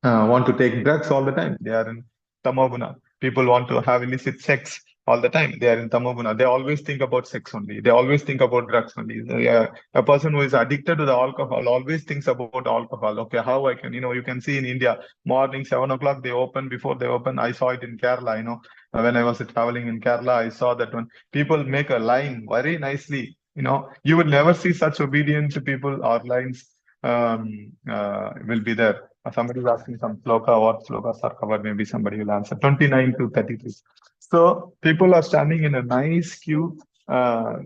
want to take drugs all the time, they are in tamo guna. People want to have illicit sex all the time, they are in tamo guna. They always think about sex only. They always think about drugs only. A person who is addicted to the alcohol always thinks about alcohol. Okay, how I can, you can see in India, morning 7 o'clock they open. Before they open, I saw it in Kerala. When I was traveling in Kerala, I saw that when people make a line very nicely. You would never see such obedient people or lines will be there. Somebody is asking some sloka, what slokas are covered, maybe somebody will answer. 29 to 33. So people are standing in a nice queue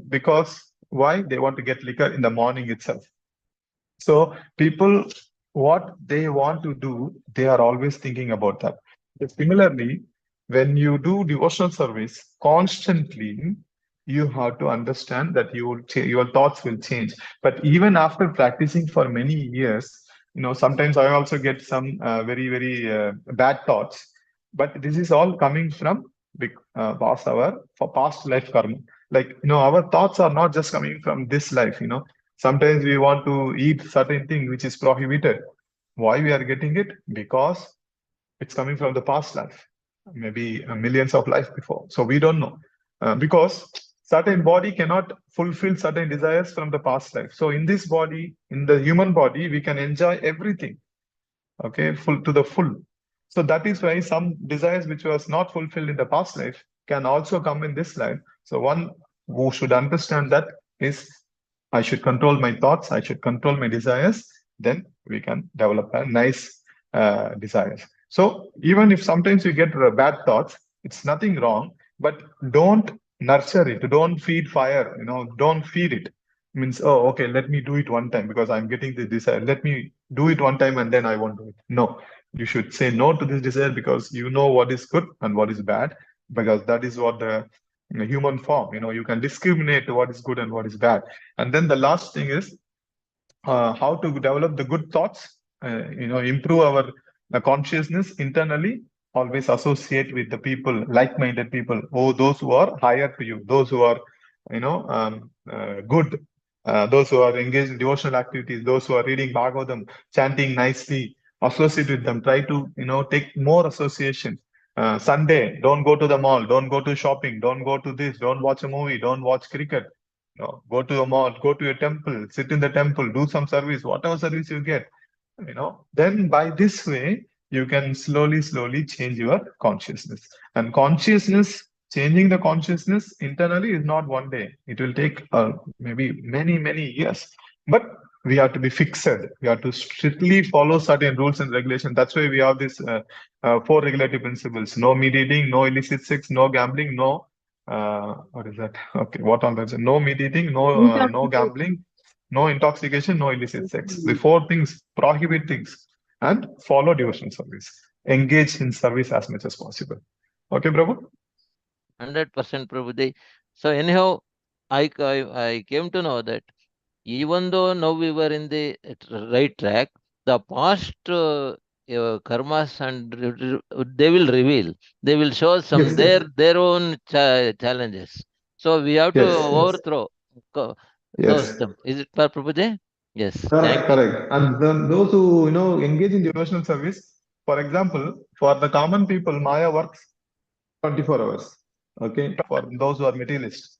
because why? They want to get liquor in the morning itself. So people what they want to do, they are always thinking about that. Similarly, when you do devotional service constantly, you have to understand that your thoughts will change. But even after practicing for many years, sometimes I also get some very, very bad thoughts. But this is all coming from past life karma. Like, our thoughts are not just coming from this life. Sometimes we want to eat certain thing which is prohibited. Why we are getting it? Because it's coming from the past life, maybe millions of life before. So we don't know. Because certain body cannot fulfill certain desires from the past life. So in this body, in the human body, we can enjoy everything, okay, full to the full. So that is why some desires which was not fulfilled in the past life can also come in this life. So one who should understand that is, I should control my thoughts, I should control my desires, then we can develop a nice desires. So even if sometimes you get bad thoughts, it's nothing wrong, but don't nurture it, don't feed fire, don't feed it. Means, oh, okay, let me do it one time because I'm getting the desire. Let me do it one time and then I won't do it. No, you should say no to this desire because you know what is good and what is bad, because that is what the human form, you can discriminate what is good and what is bad. And then the last thing is how to develop the good thoughts, improve our consciousness internally. Always associate with the people, like-minded people, those who are higher to you, those who are, good, those who are engaged in devotional activities, those who are reading Bhagavatam, chanting nicely. Associate with them. Try to, take more association. Sunday, don't go to the mall, don't go to shopping, don't go to this, don't watch a movie, don't watch cricket. No, go to a mall, go to a temple, sit in the temple, do some service, whatever service you get, then by this way, you can slowly change your consciousness. And changing the consciousness internally is not one day. It will take maybe many years. But we have to be fixed. We have to strictly follow certain rules and regulations. That's why we have this 4 regulative principles: no meat eating, no illicit sex, no gambling, no what is that? Okay, what on that? No meat eating, no gambling, no intoxication, no illicit sex. The 4 things, prohibit things, and follow devotional service. Engage in service as much as possible. Okay, Prabhu? 100% Prabhuji. So anyhow, I came to know that even though now we were in the right track, the past karmas and they will reveal, they will show some their own challenges. So we have to overthrow them. Is it Prabhuji? Yes. Correct. And then those who engage in devotional service, for example, for the common people, Maya works 24 hours. Okay, for those who are materialists.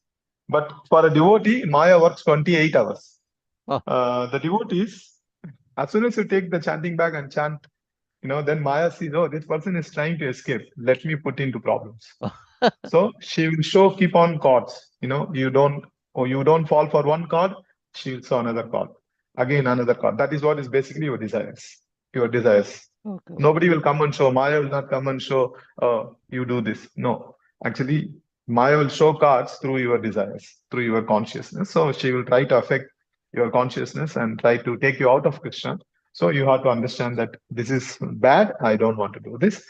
But for a devotee, Maya works 28 hours. The devotees, as soon as you take the chanting bag and chant, then Maya sees, oh, this person is trying to escape. Let me put into problems. So she will keep on cards. You don't fall for one card, she will show another card. Again, another card. That is what is basically your desires. Okay. Nobody will come and show. Maya will not come and show, you do this. No. Actually, Maya will show cards through your desires, through your consciousness. So she will try to affect your consciousness and try to take you out of Krishna. So you have to understand that this is bad. I don't want to do this.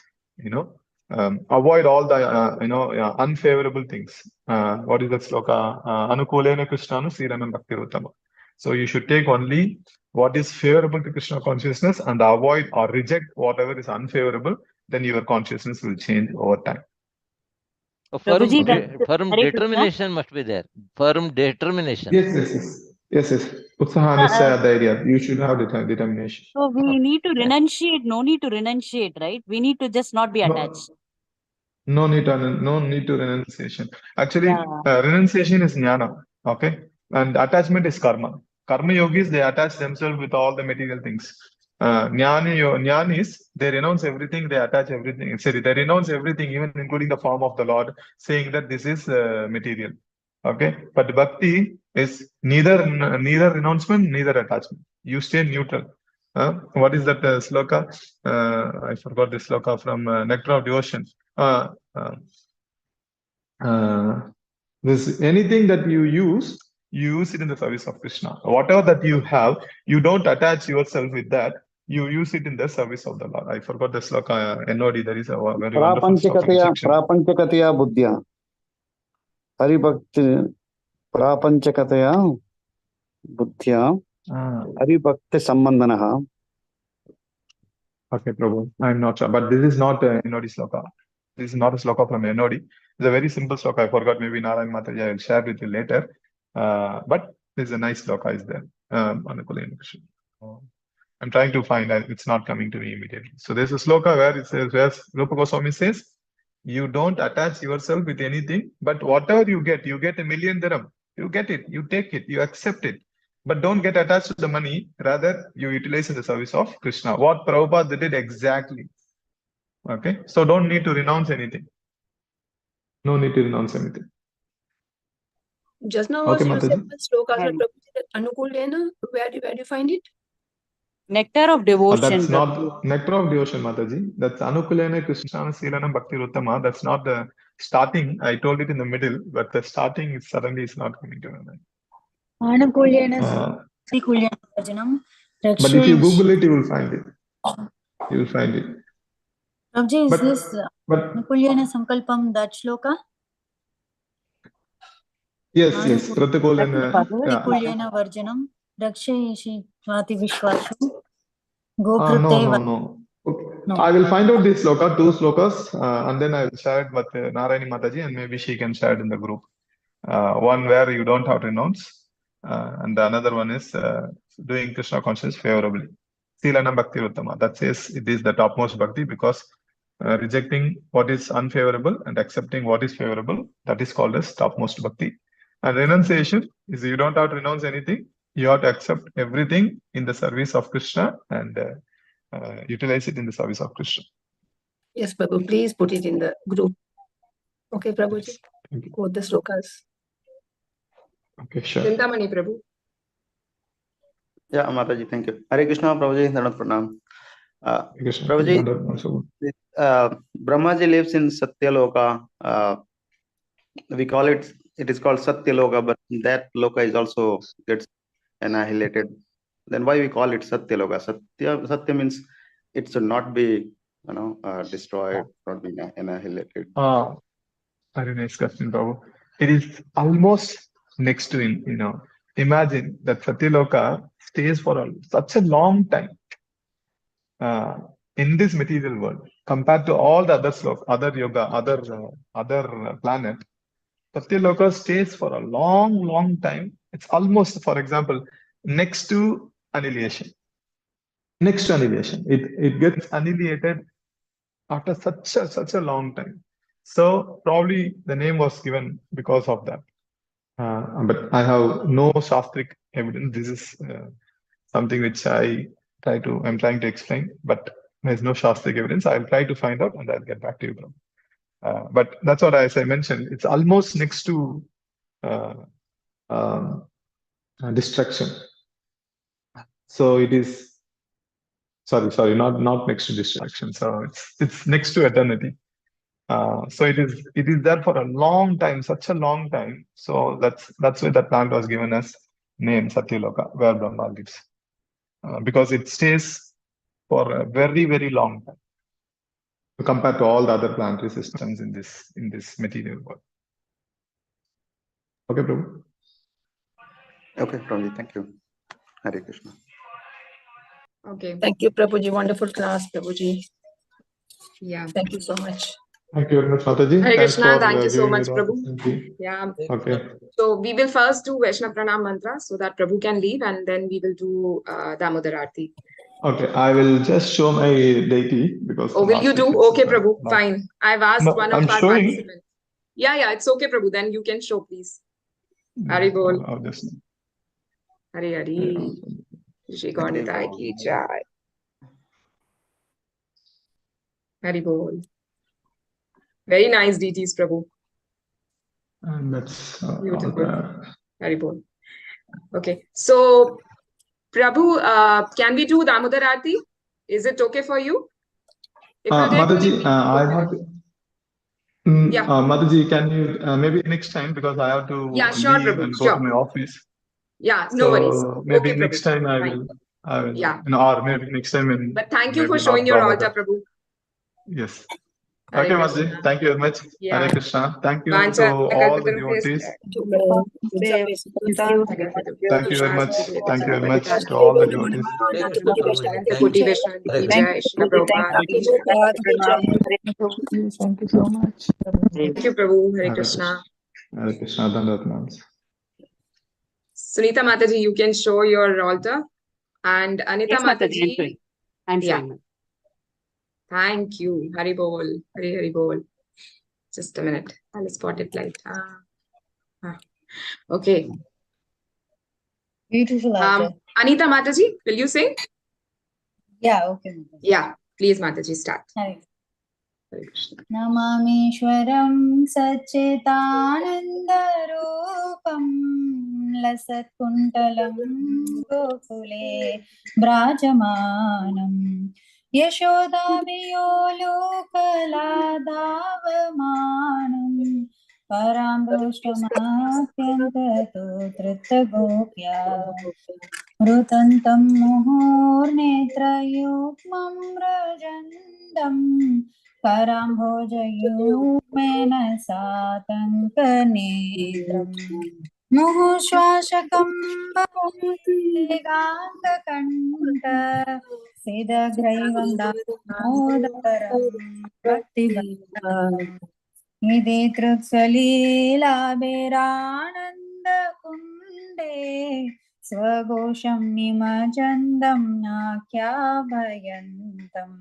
Avoid all the unfavorable things. What is that sloka? Anukulena Krishnanu Siranam Bhakti Uttama. So you should take only what is favorable to Krishna consciousness and avoid or reject whatever is unfavorable. Then your consciousness will change over time. Firm determination must be there. Firm determination. Yes. Utsaha Nisaya Dhairya. You should have determination. So we need to renunciate. No need to renunciate, right? We need to just not be attached. No need to renunciation. Actually, renunciation is jnana. Okay, and attachment is karma. Karma yogis, they attach themselves with all the material things. Jnanis, they renounce everything, they attach everything. Sorry, they renounce everything, even including the form of the Lord, saying that this is material. Okay, but bhakti is neither renouncement, neither attachment. You stay neutral. What is that sloka? I forgot the sloka from Nectar of Devotion. This anything that you use it in the service of Krishna. Whatever that you have, you don't attach yourself with that. you use it in the service of the Lord. I forgot the sloka, NOD, there is a very wonderful sloka Prapanchakataya, section. Prapanchakataya buddhya. Haribhakti, Prapanchakataya buddhya. Haribhakti sambandhanaha. Okay, Prabhu, I'm not sure, but this is not a NOD sloka. This is not a sloka from NOD. It's a very simple sloka. I forgot, maybe Narayan Mataji, I will share with you later. But there's a nice sloka is there. I'm trying to find it. It's not coming to me immediately. So there's a sloka where it says, where Rupa Goswami says, you don't attach yourself with anything, but whatever you get $1 million. You get it, you take it, you accept it. But don't get attached to the money. Rather, you utilize in the service of Krishna. What Prabhupada did exactly. Okay, so don't need to renounce anything. No need to renounce anything. Just now Okay, also you said Mataji. one sloka, Anukulyena. Where do you find it? Nectar of devotion. That's Prabhu. not nectar of devotion, Mataji. That's Anukulyena Krishna Silanam Bhakti Uttama. That's not the starting. I told it in the middle, but the starting is suddenly is not coming to my mind. Anukulyena Srikulyena Bhajanam. But if you Google it, you will find it. You will find it. Prabhuji, is this Anukulyena Sankalpam that shloka? Yes, yes. Pratikulena Varjanam. Rakshayeshi Vati Vishwashu. No. Okay. I will find out this sloka, 2 slokas, and then I will share it with Narayani Mataji, and maybe she can share it in the group. One where you don't have to renounce, and the another one is doing Krishna consciousness favorably. Silana Bhakti Uttama. That says it is the topmost bhakti, because rejecting what is unfavorable and accepting what is favorable, that is called as topmost bhakti. And renunciation is you don't have to renounce anything. You have to accept everything in the service of Krishna and utilize it in the service of Krishna. Yes, Prabhu, please put it in the group. Okay, Prabhuji. Quote the slokas. Okay, sure. Chintamani Prabhu. Yeah, Mataji, thank you. Hare Krishna, Prabhuji, Dhanat Pranam. Prabhuji, Brahmaji lives in Satyaloka. We call it is called Satyaloka, but that loka is also gets annihilated. Then why we call it Satyaloka? Satya means it should not be, destroyed, not be annihilated. Very nice question, Prabhu. It is almost next to him, Imagine that Satyaloka stays for such a long time in this material world compared to all the other slokas, other yoga, other planet. Satyaloka stays for a long time. It's almost, for example, next to annihilation. Next to annihilation. It gets annihilated after such a long time. So probably the name was given because of that. But I have no shastric evidence. This is something which I'm trying to explain, but there's no shastric evidence. I'll try to find out and I'll get back to you, bro. But that's what, as I mentioned, it's almost next to destruction. So it is, sorry, not next to destruction. So it's next to eternity. So it is there for a long time, such a long time. So that's why that plant was given as name Satyaloka, where Brahma lives, because it stays for a very, very long time compared to all the other planetary systems in this material world. Okay, Prabhu. Okay, Prabhuji, thank you. Hare Krishna. Okay. Thank you, Prabhuji. Wonderful class, Prabhuji. Yeah. Thank you so much. Thank you very much, Mataji. Hare Thanks Krishna. for Thank you so giving me much, the Prabhu. opportunity. Yeah. Okay. So we will first do Vaishnava Pranam mantra so that Prabhu can leave, and then we will do Damodar Aarti. Okay, I will just show my deity because. Oh, will you do? Okay, Prabhu. Fine. I've asked one of our showing. participants. Yeah, it's okay, Prabhu. Then you can show, please. Hari bol. I'll just. Hari. Shri Gaurnitai ki jai. Hari bol. Very nice deities, Prabhu. And that's beautiful. Hari bol. Okay, so Prabhu, can we do Damodar Aarti? Is it okay for you? Mataji, I have. Yeah. Mataji, can you maybe next time, because I have to sure, leave Prabhu. and go to my office. Yeah, no worries. Maybe Okay, next Prabhu. time I will I will, Yeah. or maybe next time in. But thank you for maybe showing not your Bhagavatam. altar, Prabhu. Yes. Hare Okay, Krishna. Mataji. Thank you very much. Yeah. Hare Krishna. Thank you Vancha to all the kalpatarubhyascha. devotees. Thank you very much. Shri Thank you very much Krishna. to all the devotees. Hare Krishna Prabhuji. Ananta Thank Koti you. Vaishnava Hare ki Krishna. jai, Srila Prabhupada ki jai. Thank you so much. Thank you, Prabhu. Hare Hare Krishna. Hare Krishna. Dandavat. Sunita Mataji, you can show your altar. And Anita Yes, Mataji, Mataji. I'm Yeah. showing. Thank you. Hari Bol. Hari Bol. Just a minute. I'll spot it light. Okay. Beautiful altar. Anita Mataji, will you sing? Yeah, okay. Mataji. Yeah. Please, Mataji, start. Hare Hare Krishna. Namamishwaram Satchitanandarupam Lasatkuntalam Gokule Brajamanam Yashodabiyolokaladavamanam Paramrushtamapyantato Trittagopya Rutantam Muhurnetrayukmam Rajandam Karambhojayukmena Satankanetram Muhushwashakam Bhavegangakanta Siddhagraivam Damodaram Bhaktivantam Nidhi Truksalila Berananda Kunde Swagosham Nimajandam Nakyabhayantam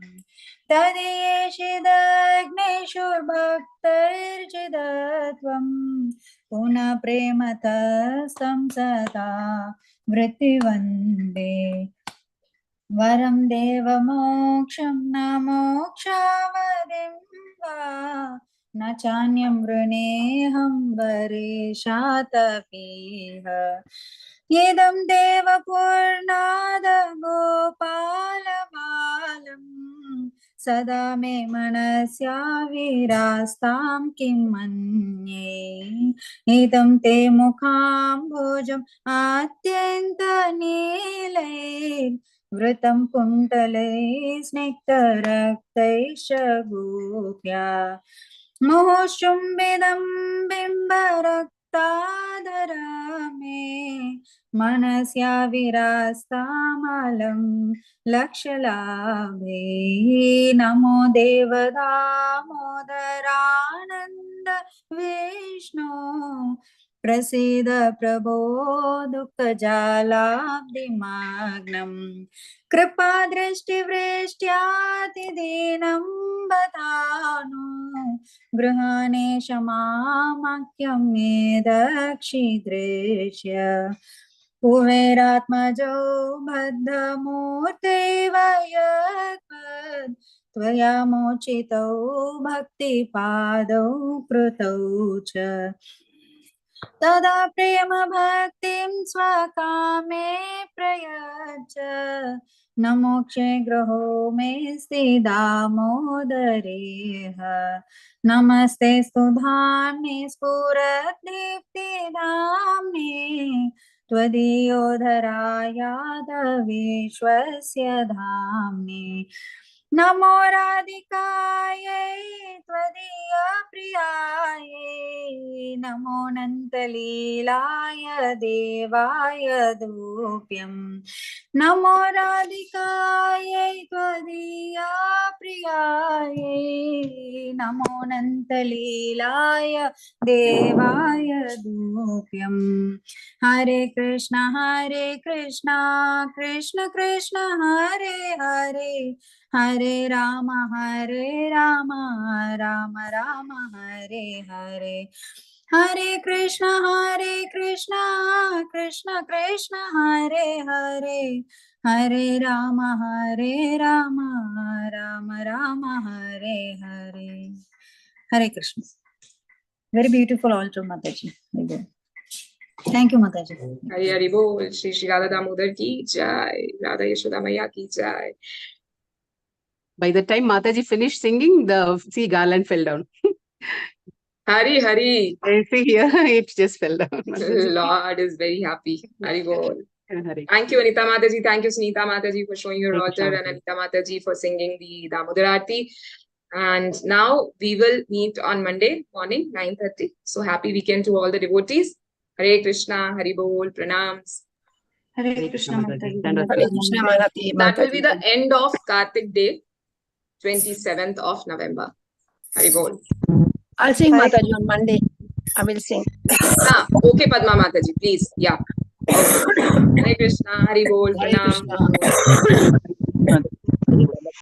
Tadiyeshidagneshu Bhaktairjidatvam Puna Premata Samsata Vrittivande Varam Deva Moksham Namokshavadim Va Nachanyam Vruneham Vareshatapih Yedam Deva Purnada Gopala Balam Sada me manasya virastam kim manye Idam te mukham bhojam atyanta nilay Vritam kuntalay snektaraktaisha gopya Mohoshchumbidam bimbaraktadarame Manasya virastamalam Lakshalabe Namo Devadamodarananda Vishnu Prasida Prabho Dukha Jalabdimagnam Kripa Drishti Vrishtyati Dinam Batanu Grihane Shamamakyam Medakshi Drishya Kuveratmajo Bhaddhamurte Vayatpad Tvaya Mochito Bhakti Pado Krutau Cha Tada Prema Bhaktim Swakame Prayacha Namokshe Graho Me Siddhamodareha Namaste Sudhamne Spurat Dipti Dhamne Tvadiyodharaya Vishwasya Dhamne Namo Radhikaye Tvadiya Priyaye Namo Nantalilaya Devaya Dupyam Namo Radhikaye Tvadiya Priyaye Namo Nantalilaya Devaya Dupyam Hare Krishna Krishna Krishna Hare Hare Hare Rama Rama Rama Hare Hare Hare Krishna Krishna Krishna Hare Hare Hare Rama Rama Rama Hare Hare Hare Krishna. Very beautiful altar, Mataji. Thank you, Mataji. Hari Hari Bol. Shri Shri Radha Damodar ki jai. Radha Yashoda Maya ki jai. By the time Mataji finished singing, the garland fell down. Hari Hari. I see here, it just fell down. Lord is very happy. Hari Bol. Thank you, Anita Mataji. Thank you, Sunita Mataji, for showing your altar, and Anita Mataji for singing the Damodar Aarti. And now we will meet on Monday morning, 9:30. So happy weekend to all the devotees. Hare Krishna, Hari Bol, Pranams. Hare Krishna Mataji. Hare Krishna Mataji. That will be the end of Kartik Day, 27th of November. Hari Bol. I'll sing Mataji on Monday. I will sing. Okay, Padma Mataji, please. Yeah. Okay. Hare Krishna, Hari Bol, Pranam.